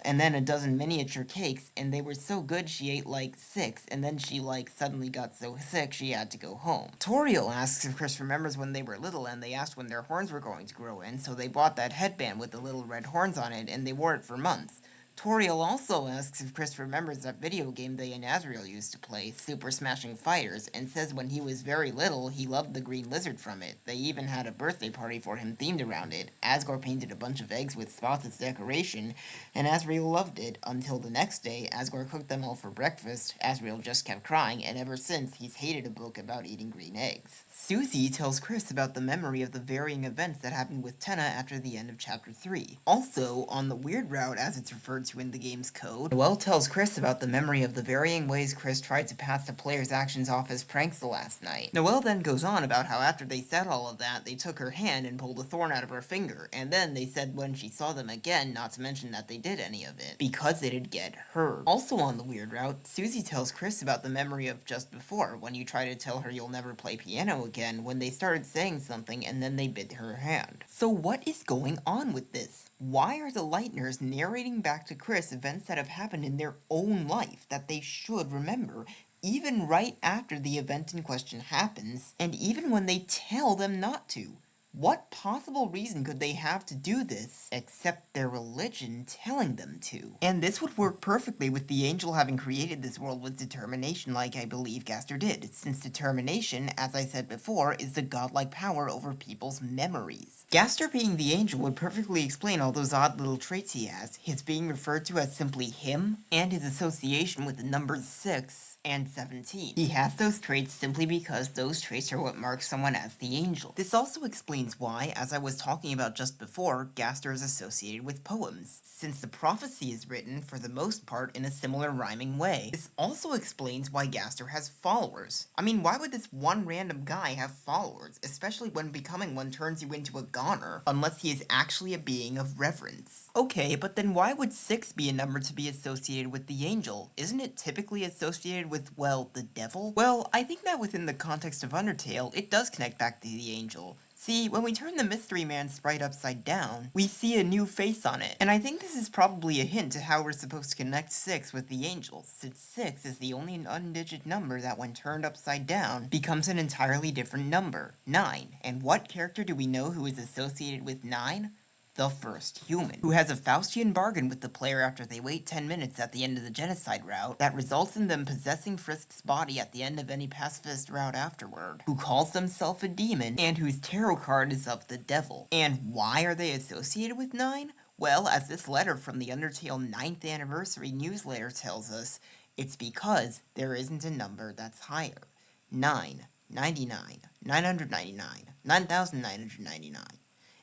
And then a dozen miniature cakes, and they were so good she ate like 6, and then she suddenly got so sick she had to go home. Toriel asks if Chris remembers when they were little and they asked when their horns were going to grow in, so they bought that headband with the little red horns on it, and they wore it for months. Toriel also asks if Chris remembers that video game they and Asriel used to play, Super Smashing Fighters, and says when he was very little, he loved the green lizard from it. They even had a birthday party for him themed around it. Asgore painted a bunch of eggs with spots as decoration, and Asriel loved it, until the next day, Asgore cooked them all for breakfast. Asriel just kept crying, and ever since, he's hated a book about eating green eggs. Susie tells Chris about the memory of the varying events that happened with Tenna after the end of Chapter 3. Also, on the weird route as it's referred to in the game's code, Noelle tells Chris about the memory of the varying ways Chris tried to pass the player's actions off as pranks the last night. Noelle then goes on about how after they said all of that, they took her hand and pulled a thorn out of her finger, and then they said when she saw them again not to mention that they did any of it, because it'd get her. Also on the weird route, Susie tells Chris about the memory of just before, when you try to tell her you'll never play piano again, when they started saying something and then they bit her hand. So what is going on with this? Why are the Lightners narrating back to Chris events that have happened in their own life that they should remember, even right after the event in question happens, and even when they tell them not to? What possible reason could they have to do this, except their religion telling them to? And this would work perfectly with the angel having created this world with determination like I believe Gaster did, since determination, as I said before, is the godlike power over people's memories. Gaster being the angel would perfectly explain all those odd little traits he has, his being referred to as simply him, and his association with the numbers 6 and 17. He has those traits simply because those traits are what mark someone as the angel. This also explains why, as I was talking about just before, Gaster is associated with poems, since the prophecy is written, for the most part, in a similar rhyming way. This also explains why Gaster has followers. I mean, why would this one random guy have followers, especially when becoming one turns you into a goner, unless he is actually a being of reverence? Okay, but then why would 6 be a number to be associated with the angel? Isn't it typically associated with, well, the devil? Well, I think that within the context of Undertale, it does connect back to the angel. See, when we turn the Mystery Man sprite upside down, we see a new face on it, and I think this is probably a hint to how we're supposed to connect 6 with the angel, since 6 is the only undigit number that when turned upside down, becomes an entirely different number, 9. And what character do we know who is associated with 9? The first human, who has a Faustian bargain with the player after they wait 10 minutes at the end of the genocide route that results in them possessing Frisk's body at the end of any pacifist route afterward, who calls themselves a demon, and whose tarot card is of the devil. And why are they associated with 9? Well, as this letter from the Undertale 9th anniversary newsletter tells us, it's because there isn't a number that's higher. 9, 99, 999, 9,999.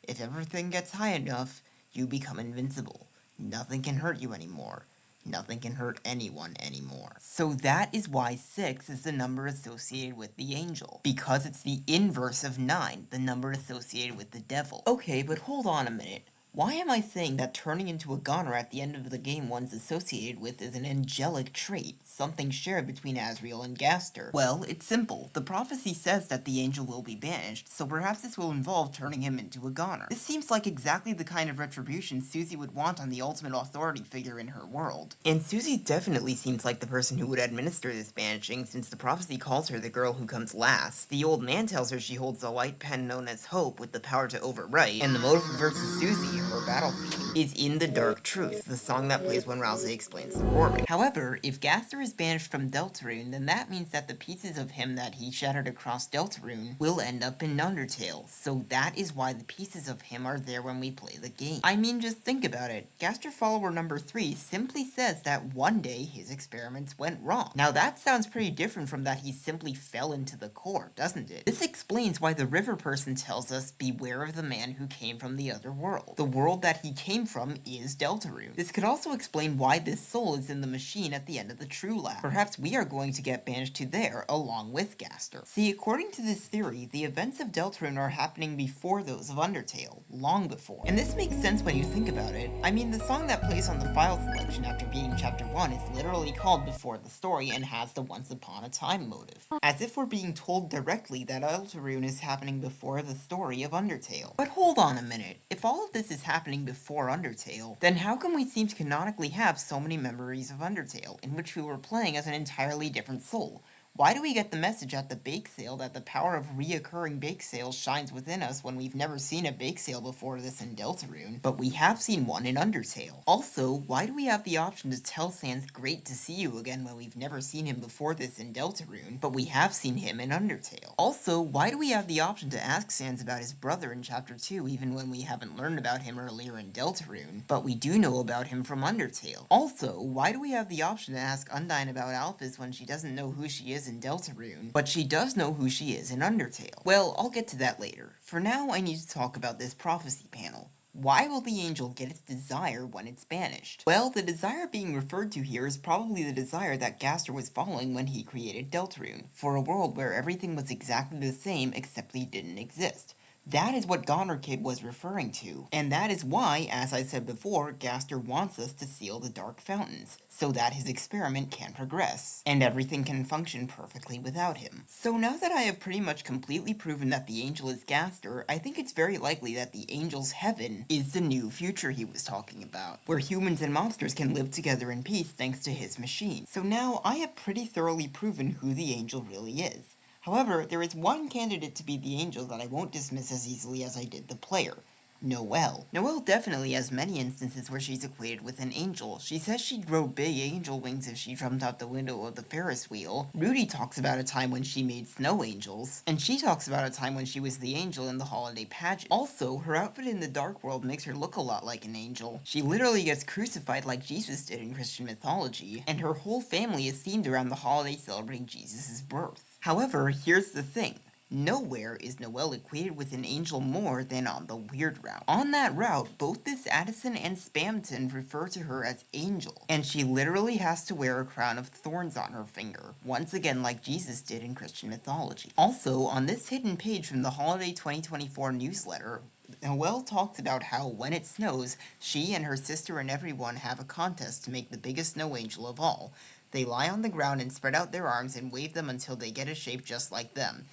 If everything gets high enough, you become invincible. Nothing can hurt you anymore. Nothing can hurt anyone anymore. So that is why 6 is the number associated with the angel, because it's the inverse of 9, the number associated with the devil. Okay, but hold on a minute. Why am I saying that turning into a goner at the end of the game one's associated with is an angelic trait, something shared between Asriel and Gaster? Well, it's simple. The prophecy says that the angel will be banished, so perhaps this will involve turning him into a goner. This seems like exactly the kind of retribution Susie would want on the ultimate authority figure in her world. And Susie definitely seems like the person who would administer this banishing, since the prophecy calls her the girl who comes last. The old man tells her she holds a light pen known as Hope with the power to overwrite, and the motive versus Susie, her battle theme, is In the Dark Truth, the song that plays when Rousey explains the roaring. However, if Gaster is banished from Deltarune, then that means that the pieces of him that he shattered across Deltarune will end up in Undertale, so that is why the pieces of him are there when we play the game. I mean, just think about it. Gaster follower number 3 simply says that one day his experiments went wrong. Now that sounds pretty different from that he simply fell into the core, doesn't it? This explains why the river person tells us, beware of the man who came from the other world. The world that he came from is Deltarune. This could also explain why this soul is in the machine at the end of the True Lab. Perhaps we are going to get banished to there along with Gaster. See, according to this theory, the events of Deltarune are happening before those of Undertale, long before. And this makes sense when you think about it. I mean, the song that plays on the file selection after beating Chapter 1 is literally called Before the Story and has the Once Upon a Time motive. As if we're being told directly that Deltarune is happening before the story of Undertale. But hold on a minute. If all of this is happening before Undertale, then how come we seem to canonically have so many memories of Undertale, in which we were playing as an entirely different soul? Why do we get the message at the bake sale that the power of reoccurring bake sales shines within us when we've never seen a bake sale before this in Deltarune, but we have seen one in Undertale? Also, why do we have the option to tell Sans great to see you again when we've never seen him before this in Deltarune, but we have seen him in Undertale? Also, why do we have the option to ask Sans about his brother in Chapter 2 even when we haven't learned about him earlier in Deltarune, but we do know about him from Undertale? Also, why do we have the option to ask Undyne about Alphys when she doesn't know who she is in Deltarune, but she does know who she is in Undertale? Well, I'll get to that later. For now, I need to talk about this prophecy panel. Why will the angel get its desire when it's banished? Well, the desire being referred to here is probably the desire that Gaster was following when he created Deltarune, for a world where everything was exactly the same except he didn't exist. That is what Goner Kid was referring to, and that is why, as I said before, Gaster wants us to seal the Dark Fountains, so that his experiment can progress, and everything can function perfectly without him. So now that I have pretty much completely proven that the angel is Gaster, I think it's very likely that the angel's heaven is the new future he was talking about, where humans and monsters can live together in peace thanks to his machine. So now I have pretty thoroughly proven who the angel really is. However, there is one candidate to be the angel that I won't dismiss as easily as I did the player. Noelle. Noelle definitely has many instances where she's equated with an angel. She says she'd grow big angel wings if she jumped out the window of the Ferris wheel. Rudy talks about a time when she made snow angels. And she talks about a time when she was the angel in the holiday pageant. Also, her outfit in the Dark World makes her look a lot like an angel. She literally gets crucified like Jesus did in Christian mythology. And her whole family is themed around the holiday celebrating Jesus' birth. However, here's the thing. Nowhere is Noelle equated with an angel more than on the Weird route. On that route, both this Addison and Spamton refer to her as Angel, and she literally has to wear a crown of thorns on her finger, once again like Jesus did in Christian mythology. Also, on this hidden page from the Holiday 2024 newsletter, Noelle talks about how when it snows, she and her sister and everyone have a contest to make the biggest snow angel of all. They lie on the ground and spread out their arms and wave them until they get a shape just like them.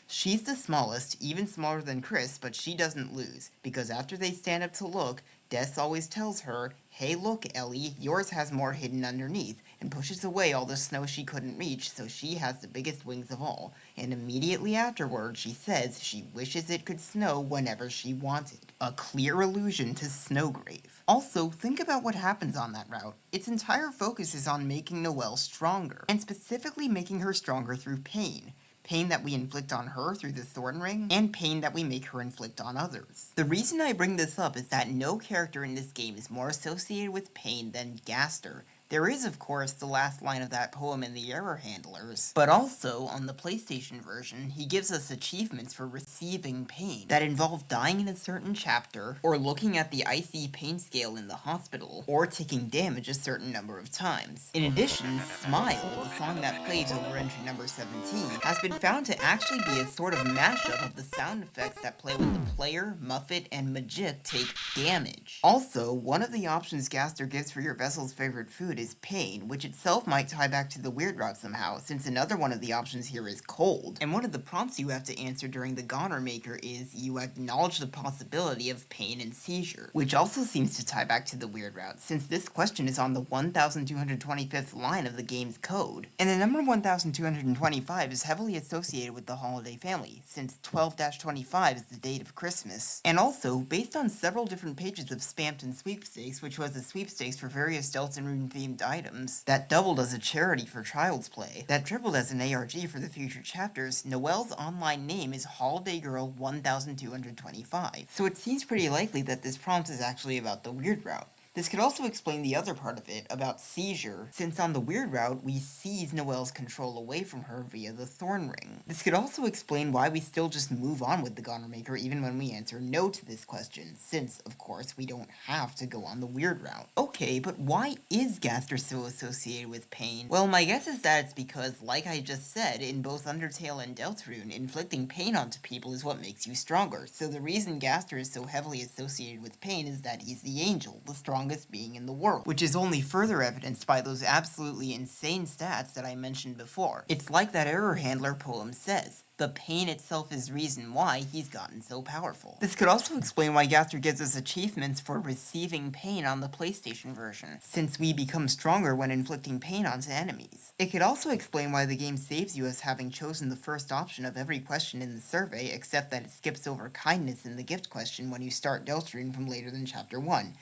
She's the smallest, even smaller than Chris, but she doesn't lose, because after they stand up to look, Des always tells her, "Hey look, Ellie, yours has more hidden underneath," and pushes away all the snow she couldn't reach, so she has the biggest wings of all. And immediately afterward, she says she wishes it could snow whenever she wanted. A clear allusion to Snowgrave. Also, think about what happens on that route. Its entire focus is on making Noelle stronger, and specifically making her stronger through pain. Pain that we inflict on her through the Thorn Ring, and pain that we make her inflict on others. The reason I bring this up is that no character in this game is more associated with pain than Gaster. There is, of course, the last line of that poem in the Error Handlers, but also, on the PlayStation version, he gives us achievements for receiving pain that involve dying in a certain chapter, or looking at the icy pain scale in the hospital, or taking damage a certain number of times. In addition, Smile, the song that plays over entry number 17, has been found to actually be a sort of mashup of the sound effects that play when the player, Muffet, and Majik take damage. Also, one of the options Gaster gives for your vessel's favorite food is pain, which itself might tie back to the Weird route somehow, since another one of the options here is cold. And one of the prompts you have to answer during the Goner Maker is you acknowledge the possibility of pain and seizure, which also seems to tie back to the Weird route, since this question is on the 1225th line of the game's code. And the number 1225 is heavily associated with the holiday family, since 12-25 is the date of Christmas. And also, based on several different pages of Spamton Sweepstakes, which was a sweepstakes for various Deltarune themed items, that doubled as a charity for Child's Play, that tripled as an ARG for the future chapters, Noelle's online name is Holiday Girl 1225. So it seems pretty likely that this prompt is actually about the Weird route. This could also explain the other part of it, about seizure, since on the Weird route, we seize Noelle's control away from her via the Thorn Ring. This could also explain why we still just move on with the Goner Maker even when we answer no to this question, since, of course, we don't have to go on the Weird route. Okay, but why is Gaster so associated with pain? Well, my guess is that it's because, like I just said, in both Undertale and Deltarune, inflicting pain onto people is what makes you stronger, so the reason Gaster is so heavily associated with pain is that he's the angel, the strong strongest being in the world, which is only further evidenced by those absolutely insane stats that I mentioned before. It's like that error handler poem says, the pain itself is reason why he's gotten so powerful. This could also explain why Gaster gives us achievements for receiving pain on the PlayStation version, since we become stronger when inflicting pain onto enemies. It could also explain why the game saves you as having chosen the first option of every question in the survey, except that it skips over kindness in the gift question when you start Deltarune from later than Chapter 1.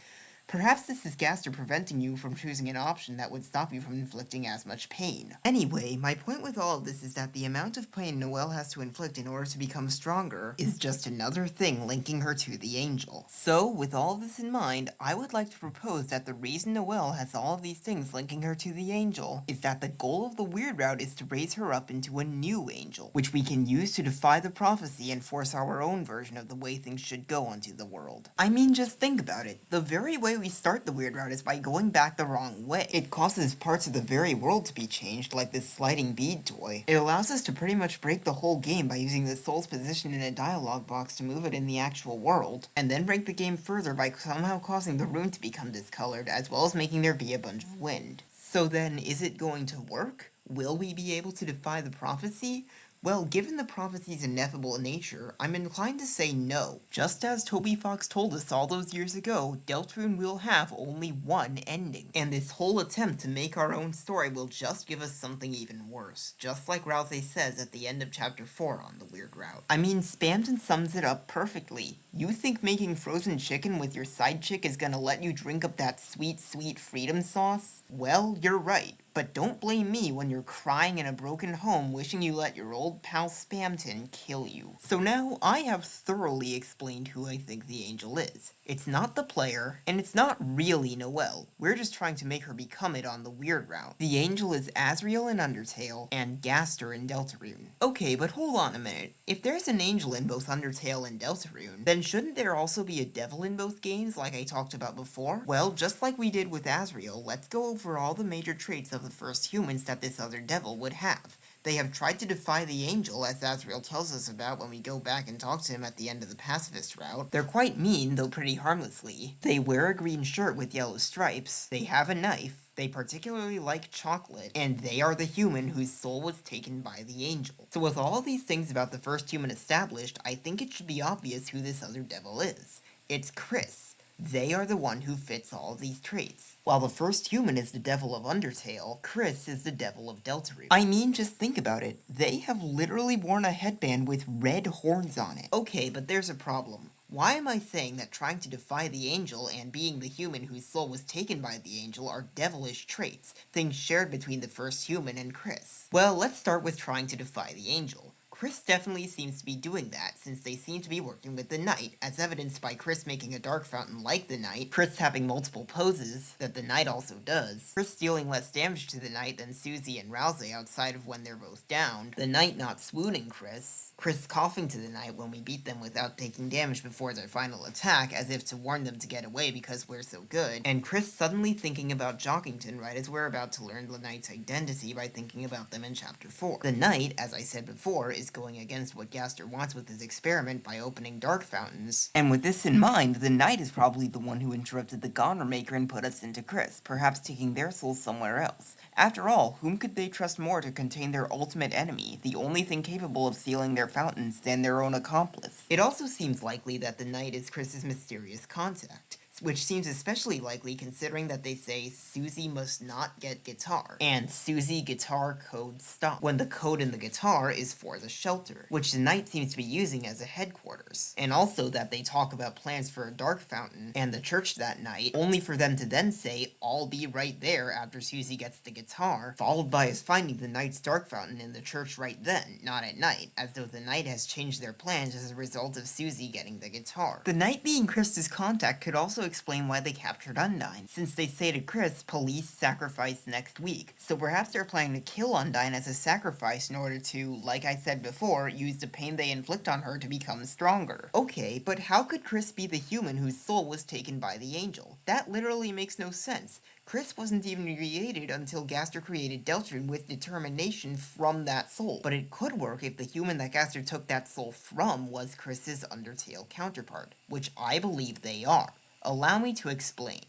Perhaps this is Gaster preventing you from choosing an option that would stop you from inflicting as much pain. Anyway, my point with all of this is that the amount of pain Noelle has to inflict in order to become stronger is just another thing linking her to the angel. So, with all of this in mind, I would like to propose that the reason Noelle has all of these things linking her to the angel is that the goal of the weird route is to raise her up into a new angel, which we can use to defy the prophecy and force our own version of the way things should go onto the world. I mean, just think about it. The very way we start the weird route is by going back the wrong way. It causes parts of the very world to be changed, like this sliding bead toy. It allows us to pretty much break the whole game by using the soul's position in a dialogue box to move it in the actual world, and then break the game further by somehow causing the room to become discolored, as well as making there be a bunch of wind. So then, is it going to work? Will we be able to defy the prophecy? Well, given the prophecy's ineffable nature, I'm inclined to say no. Just as Toby Fox told us all those years ago, Deltarune will have only one ending. And this whole attempt to make our own story will just give us something even worse, just like Rousey says at the end of Chapter 4 on the Weird Route. I mean, Spamton sums it up perfectly. You think making frozen chicken with your side chick is gonna let you drink up that sweet, sweet freedom sauce? Well, you're right. But don't blame me when you're crying in a broken home wishing you let your old pal Spamton kill you. So now I have thoroughly explained who I think the angel is. It's not the player, and it's not really Noelle. We're just trying to make her become it on the weird route. The angel is Asriel in Undertale, and Gaster in Deltarune. Okay, but hold on a minute. If there's an angel in both Undertale and Deltarune, then shouldn't there also be a devil in both games like I talked about before? Well, just like we did with Asriel, let's go over all the major traits of the first humans that this other devil would have. They have tried to defy the angel, as Asriel tells us about when we go back and talk to him at the end of the pacifist route. They're quite mean, though pretty harmlessly. They wear a green shirt with yellow stripes, they have a knife, they particularly like chocolate, and they are the human whose soul was taken by the angel. So with all these things about the first human established, I think it should be obvious who this other devil is. It's Chris. They are the one who fits all of these traits. While the first human is the devil of Undertale, Chris is the devil of Deltarune. I mean, just think about it. They have literally worn a headband with red horns on it. Okay, but there's a problem. Why am I saying that trying to defy the angel and being the human whose soul was taken by the angel are devilish traits, things shared between the first human and Chris? Well, let's start with trying to defy the angel. Chris definitely seems to be doing that, since they seem to be working with the knight, as evidenced by Chris making a dark fountain like the knight, Chris having multiple poses that the knight also does, Chris dealing less damage to the knight than Susie and Rousey outside of when they're both downed, the knight not swooning Chris coughing to the knight when we beat them without taking damage before their final attack, as if to warn them to get away because we're so good, and Chris suddenly thinking about Jockington right as we're about to learn the knight's identity by thinking about them in Chapter 4. The knight, as I said before, is going against what Gaster wants with his experiment by opening dark fountains. And with this in mind, the knight is probably the one who interrupted the Goner Maker and put us into Chris, perhaps taking their souls somewhere else. After all, whom could they trust more to contain their ultimate enemy, the only thing capable of sealing their fountains, than their own accomplice? It also seems likely that the knight is Chris's mysterious contact, which seems especially likely considering that they say Susie must not get guitar, and Susie guitar code stop, when the code in the guitar is for the shelter, which the knight seems to be using as a headquarters, and also that they talk about plans for a dark fountain and the church that night, only for them to then say, "I'll be right there" after Susie gets the guitar, followed by us finding the knight's dark fountain in the church right then, not at night, as though the knight has changed their plans as a result of Susie getting the guitar. The knight being Chris's contact could also explain why they captured Undyne, since they say to Chris, "Police sacrifice next week." So perhaps they're planning to kill Undyne as a sacrifice in order to, like I said before, use the pain they inflict on her to become stronger. Okay, but how could Chris be the human whose soul was taken by the angel? That literally makes no sense. Chris wasn't even created until Gaster created Deltarune with determination from that soul. But it could work if the human that Gaster took that soul from was Chris's Undertale counterpart, which I believe they are. Allow me to explain.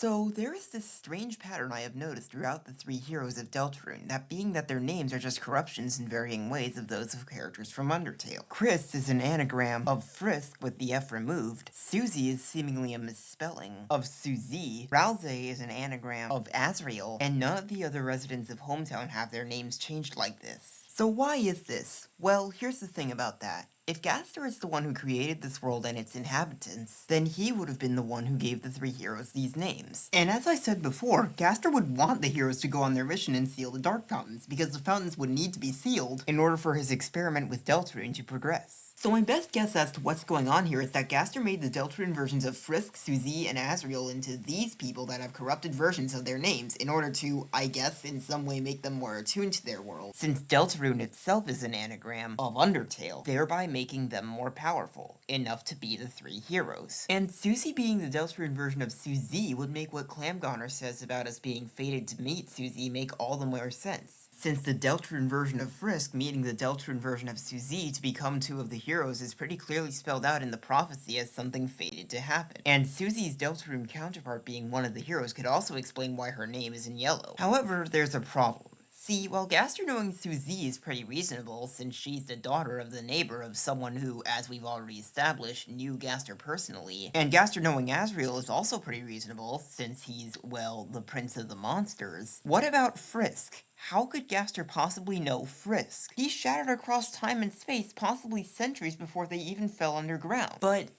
So, there is this strange pattern I have noticed throughout the three heroes of Deltarune, that being that their names are just corruptions in varying ways of those of characters from Undertale. Chris is an anagram of Frisk with the F removed, Susie is seemingly a misspelling of Suzie, Ralze is an anagram of Asriel, and none of the other residents of Hometown have their names changed like this. So why is this? Well, here's the thing about that. If Gaster is the one who created this world and its inhabitants, then he would have been the one who gave the three heroes these names. And as I said before, Gaster would want the heroes to go on their mission and seal the Dark Fountains, because the fountains would need to be sealed in order for his experiment with Deltarune to progress. So my best guess as to what's going on here is that Gaster made the Deltarune versions of Frisk, Suzie, and Asriel into these people that have corrupted versions of their names in order to, I guess, in some way make them more attuned to their world, since Deltarune itself is an anagram of Undertale, thereby making them more powerful, enough to be the three heroes. And Suzie being the Deltarune version of Suzie would make what Clamgoner says about us being fated to meet Suzie make all the more sense, since the Deltarune version of Frisk meeting the Deltarune version of Suzie to become two of the heroes is pretty clearly spelled out in the prophecy as something fated to happen. And Suzie's Deltarune counterpart being one of the heroes could also explain why her name is in yellow. However, there's a problem. See, while Gaster knowing Suzie is pretty reasonable, since she's the daughter of the neighbor of someone who, as we've already established, knew Gaster personally, and Gaster knowing Asriel is also pretty reasonable, since he's, well, the prince of the monsters, what about Frisk? How could Gaster possibly know Frisk? He shattered across time and space possibly centuries before they even fell underground. But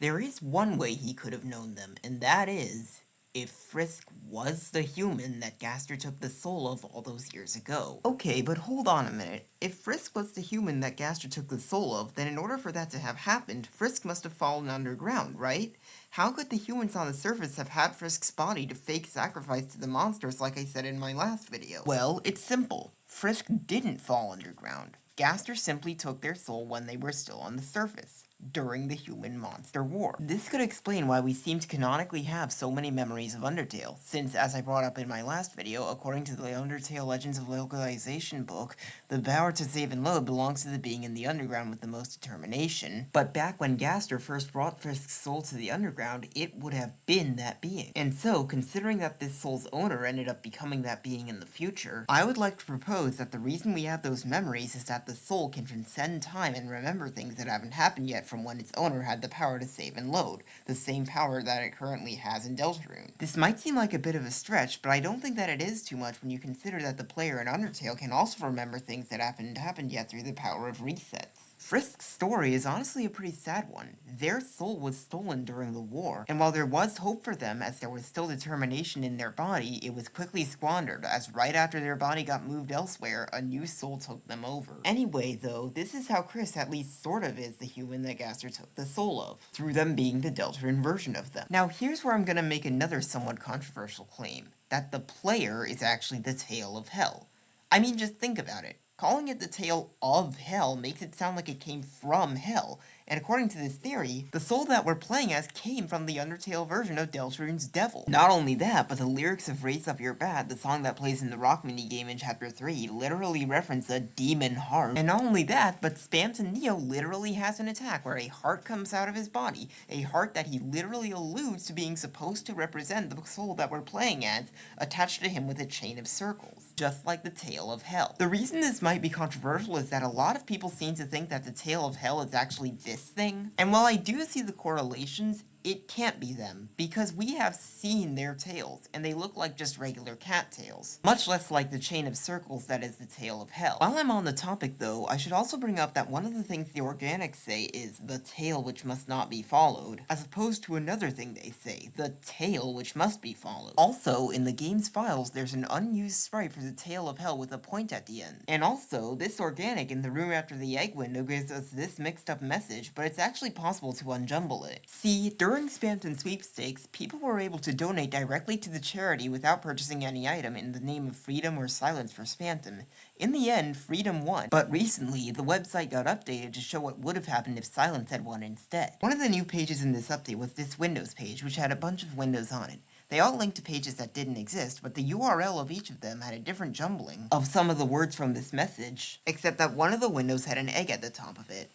there is one way he could have known them, and that is if Frisk was the human that Gaster took the soul of all those years ago. Okay, but hold on a minute. If Frisk was the human that Gaster took the soul of, then in order for that to have happened, Frisk must have fallen underground, right? How could the humans on the surface have had Frisk's body to fake sacrifice to the monsters like I said in my last video? Well, it's simple. Frisk didn't fall underground. Gaster simply took their soul when they were still on the surface, during the human-monster war. This could explain why we seem to canonically have so many memories of Undertale, since, as I brought up in my last video, according to the Undertale Legends of Localization book, the power to save and load belongs to the being in the underground with the most determination, but back when Gaster first brought Frisk's soul to the underground, it would have been that being. And so, considering that this soul's owner ended up becoming that being in the future, I would like to propose that the reason we have those memories is that the soul can transcend time and remember things that haven't happened yet from when its owner had the power to save and load, the same power that it currently has in Deltarune. This might seem like a bit of a stretch, but I don't think that it is too much when you consider that the player in Undertale can also remember things that haven't happened yet through the power of resets. Frisk's story is honestly a pretty sad one. Their soul was stolen during the war, and while there was hope for them as there was still determination in their body, it was quickly squandered, as right after their body got moved elsewhere, a new soul took them over. Anyway, though, this is how Chris at least sort of is the human that Gaster took the soul of, through them being the Deltarune version of them. Now here's where I'm gonna make another somewhat controversial claim, that the player is actually the Tale of Hell. I mean, just think about it. Calling it the Tale of Hell makes it sound like it came from Hell, and according to this theory, the soul that we're playing as came from the Undertale version of Deltarune's Devil. Not only that, but the lyrics of Raise Up Your Bat, the song that plays in the rock minigame in Chapter 3, literally reference a demon heart. And not only that, but Spamton Neo literally has an attack where a heart comes out of his body, a heart that he literally alludes to being supposed to represent the soul that we're playing as, attached to him with a chain of circles, just like the Tale of Hell. The reason this might be controversial is that a lot of people seem to think that the Tale of Hell is actually this thing, and while I do see the correlations, it can't be them, because we have seen their tails, and they look like just regular cat tails, much less like the chain of circles that is the Tale of Hell. While I'm on the topic though, I should also bring up that one of the things the organics say is the tale which must not be followed, as opposed to another thing they say, the tale which must be followed. Also, in the game's files, there's an unused sprite for the Tale of Hell with a point at the end. And also, this organic in the room after the egg window gives us this mixed up message, but it's actually possible to unjumble it. See, during Spamton Sweepstakes, people were able to donate directly to the charity without purchasing any item in the name of freedom or silence for Spamton. In the end, freedom won, but recently, the website got updated to show what would have happened if silence had won instead. One of the new pages in this update was this Windows page, which had a bunch of windows on it. They all linked to pages that didn't exist, but the URL of each of them had a different jumbling of some of the words from this message, except that one of the windows had an egg at the top of it.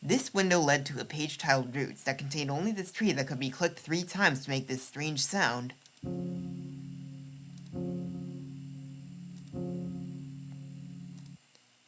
This window led to a page titled Roots that contained only this tree that could be clicked 3 times to make this strange sound.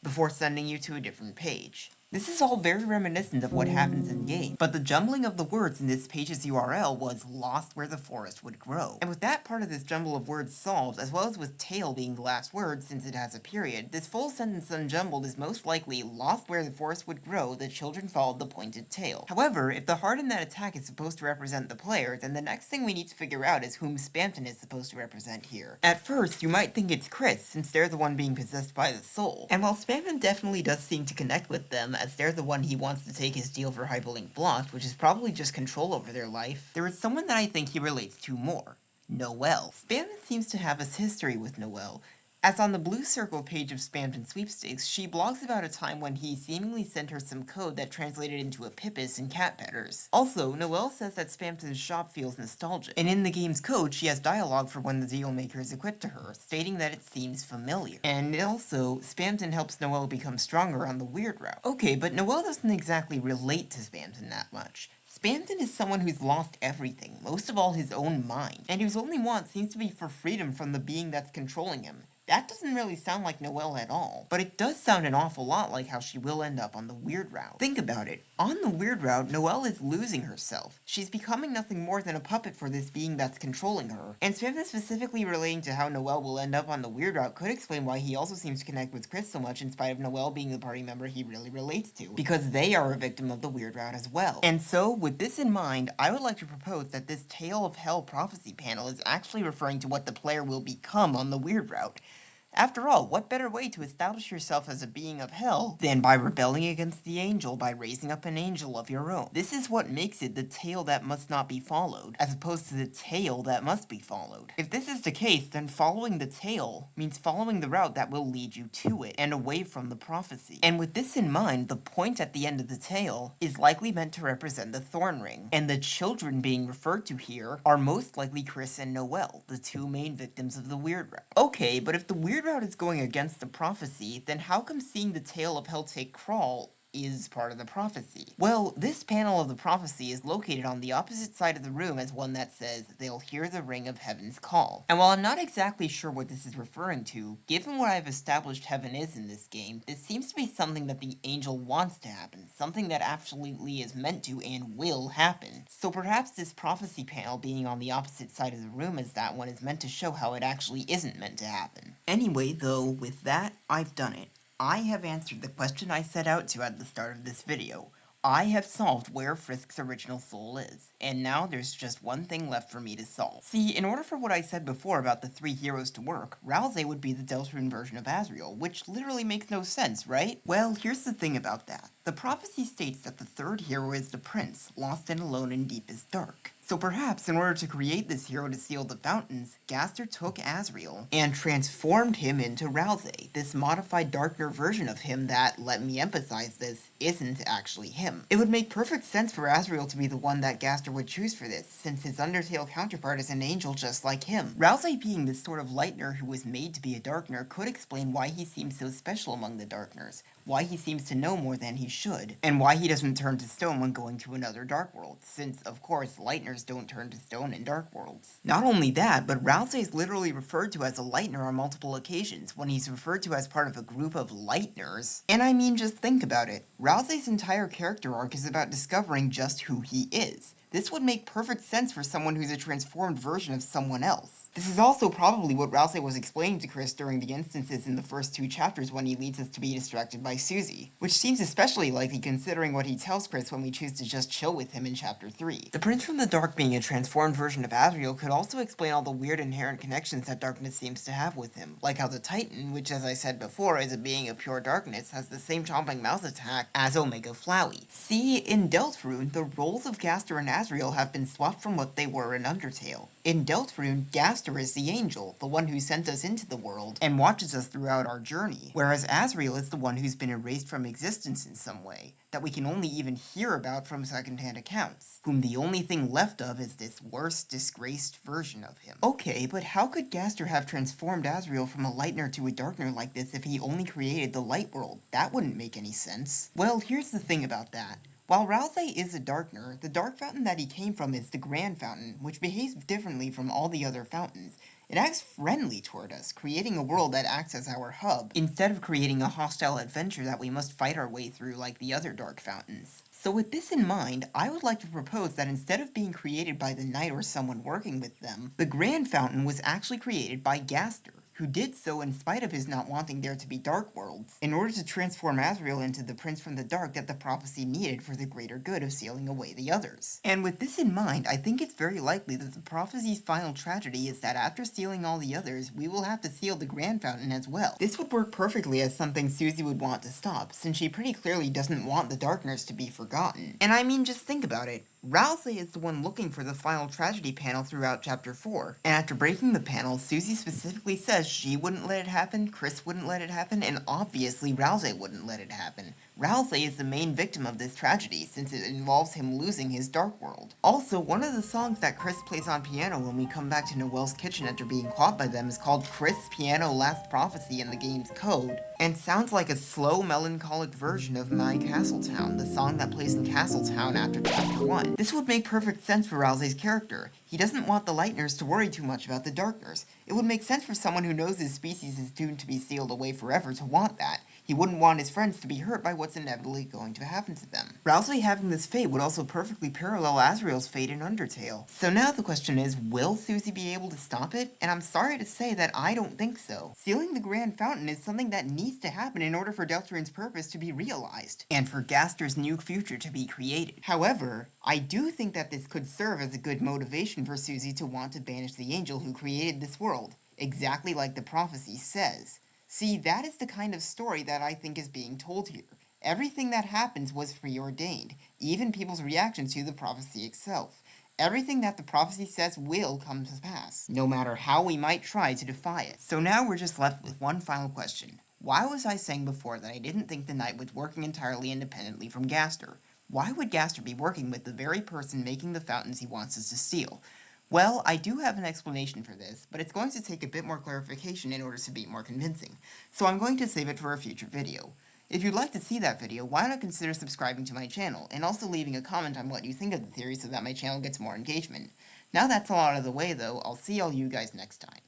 before sending you to a different page. This is all very reminiscent of what happens in-game, but the jumbling of the words in this page's URL was "lost where the forest would grow." And with that part of this jumble of words solved, as well as with tail being the last word since it has a period, this full sentence unjumbled is most likely "lost where the forest would grow, the children followed the pointed tail." However, if the heart in that attack is supposed to represent the player, then the next thing we need to figure out is whom Spamton is supposed to represent here. At first, you might think it's Chris, since they're the one being possessed by the soul. And while Spamton definitely does seem to connect with them, as they're the one he wants to take his deal for hyperlink blocked, which is probably just control over their life, there is someone that I think he relates to more. Noelle. Spamton seems to have a history with Noelle, as on the blue circle page of Spamton Sweepstakes, she blogs about a time when he seemingly sent her some code that translated into a Pippus and cat petters. Also, Noelle says that Spamton's shop feels nostalgic, and in the game's code she has dialogue for when the deal maker is equipped to her, stating that it seems familiar. And also, Spamton helps Noelle become stronger on the weird route. Okay, but Noelle doesn't exactly relate to Spamton that much. Spamton is someone who's lost everything, most of all his own mind, and whose only want seems to be for freedom from the being that's controlling him. That doesn't really sound like Noelle at all, but it does sound an awful lot like how she will end up on the weird route. Think about it. On the weird route, Noelle is losing herself. She's becoming nothing more than a puppet for this being that's controlling her. And Spamton specifically relating to how Noelle will end up on the weird route could explain why he also seems to connect with Chris so much in spite of Noelle being the party member he really relates to, because they are a victim of the weird route as well. And so, with this in mind, I would like to propose that this Tale of Hell prophecy panel is actually referring to what the player will become on the weird route. After all, what better way to establish yourself as a being of hell than by rebelling against the angel by raising up an angel of your own? This is what makes it the tale that must not be followed, as opposed to the tale that must be followed. If this is the case, then following the tale means following the route that will lead you to it, and away from the prophecy. And with this in mind, the point at the end of the tale is likely meant to represent the Thorn Ring, and the children being referred to here are most likely Chris and Noelle, the two main victims of the weird route. Okay, but if the weird route is going against the prophecy, then how come seeing the tale of Hell take crawl is part of the prophecy? Well, this panel of the prophecy is located on the opposite side of the room as one that says, "They'll hear the ring of heaven's call." And while I'm not exactly sure what this is referring to, given what I've established heaven is in this game, this seems to be something that the angel wants to happen, something that absolutely is meant to and will happen. So perhaps this prophecy panel being on the opposite side of the room as that one is meant to show how it actually isn't meant to happen. Anyway, though, with that, I've done it. I have answered the question I set out to at the start of this video. I have solved where Frisk's original soul is, and now there's just one thing left for me to solve. See, in order for what I said before about the three heroes to work, Ralsei would be the Deltarune version of Asriel, which literally makes no sense, right? Well, here's the thing about that. The prophecy states that the third hero is the prince, lost and alone in deepest dark. So perhaps in order to create this hero to seal the fountains, Gaster took Asriel and transformed him into Ralsei, this modified darker version of him that, let me emphasize this, isn't actually him. It would make perfect sense for Asriel to be the one that Gaster would choose for this, since his Undertale counterpart is an angel just like him. Ralsei being this sort of Lightner who was made to be a Darkner could explain why he seems so special among the Darkners, why he seems to know more than he should, and why he doesn't turn to stone when going to another Dark World, since, of course, Lightners don't turn to stone in Dark Worlds. Not only that, but Ralsei is literally referred to as a Lightner on multiple occasions, when he's referred to as part of a group of Lightners. And I mean, just think about it. Ralsei's entire character arc is about discovering just who he is. This would make perfect sense for someone who's a transformed version of someone else. This is also probably what Ralsei was explaining to Chris during the instances in the first two chapters when he leads us to be distracted by Susie, which seems especially likely considering what he tells Chris when we choose to just chill with him in chapter 3. The Prince from the Dark being a transformed version of Asriel could also explain all the weird inherent connections that darkness seems to have with him, like how the Titan, which as I said before is a being of pure darkness, has the same chomping mouth attack as Omega Flowey. See, in Deltarune, the roles of Gaster and Asriel have been swapped from what they were in Undertale. In Deltarune, Gaster is the angel, the one who sent us into the world, and watches us throughout our journey, whereas Asriel is the one who's been erased from existence in some way, that we can only even hear about from secondhand accounts, whom the only thing left of is this worse, disgraced version of him. Okay, but how could Gaster have transformed Asriel from a Lightner to a Darkner like this if he only created the Light World? That wouldn't make any sense. Well, here's the thing about that. While Rousey is a Darkner, the dark fountain that he came from is the Grand Fountain, which behaves differently from all the other fountains. It acts friendly toward us, creating a world that acts as our hub, instead of creating a hostile adventure that we must fight our way through like the other dark fountains. So with this in mind, I would like to propose that instead of being created by the knight or someone working with them, the Grand Fountain was actually created by Gaster, who did so in spite of his not wanting there to be dark worlds, in order to transform Asriel into the Prince from the Dark that the prophecy needed for the greater good of sealing away the others. And with this in mind, I think it's very likely that the prophecy's final tragedy is that after sealing all the others, we will have to seal the Grand Fountain as well. This would work perfectly as something Susie would want to stop, since she pretty clearly doesn't want the Darkners to be forgotten. And I mean, just think about it. Rousey is the one looking for the final tragedy panel throughout Chapter 4, and after breaking the panel, Susie specifically says she wouldn't let it happen, Chris wouldn't let it happen, and obviously Rousey wouldn't let it happen. Rousey is the main victim of this tragedy, since it involves him losing his dark world. Also, one of the songs that Chris plays on piano when we come back to Noelle's kitchen after being caught by them is called Chris' Piano Last Prophecy in the game's code, and sounds like a slow, melancholic version of My Castletown, the song that plays in Castletown after Chapter 1. This would make perfect sense for Rousey's character. He doesn't want the Lightners to worry too much about the Darkners. It would make sense for someone who knows his species is doomed to be sealed away forever to want that. He wouldn't want his friends to be hurt by what's inevitably going to happen to them. Rousey having this fate would also perfectly parallel Asriel's fate in Undertale. So now the question is, will Susie be able to stop it? And I'm sorry to say that I don't think so. Sealing the Grand Fountain is something that needs to happen in order for Deltarune's purpose to be realized, and for Gaster's new future to be created. However, I do think that this could serve as a good motivation for Susie to want to banish the angel who created this world, exactly like the prophecy says. See, that is the kind of story that I think is being told here. Everything that happens was preordained, even people's reactions to the prophecy itself. Everything that the prophecy says will come to pass, no matter how we might try to defy it. So now we're just left with one final question. Why was I saying before that I didn't think the knight was working entirely independently from Gaster? Why would Gaster be working with the very person making the fountains he wants us to steal? Well, I do have an explanation for this, but it's going to take a bit more clarification in order to be more convincing, so I'm going to save it for a future video. If you'd like to see that video, why not consider subscribing to my channel, and also leaving a comment on what you think of the theory so that my channel gets more engagement. Now that's all out of the way though, I'll see all you guys next time.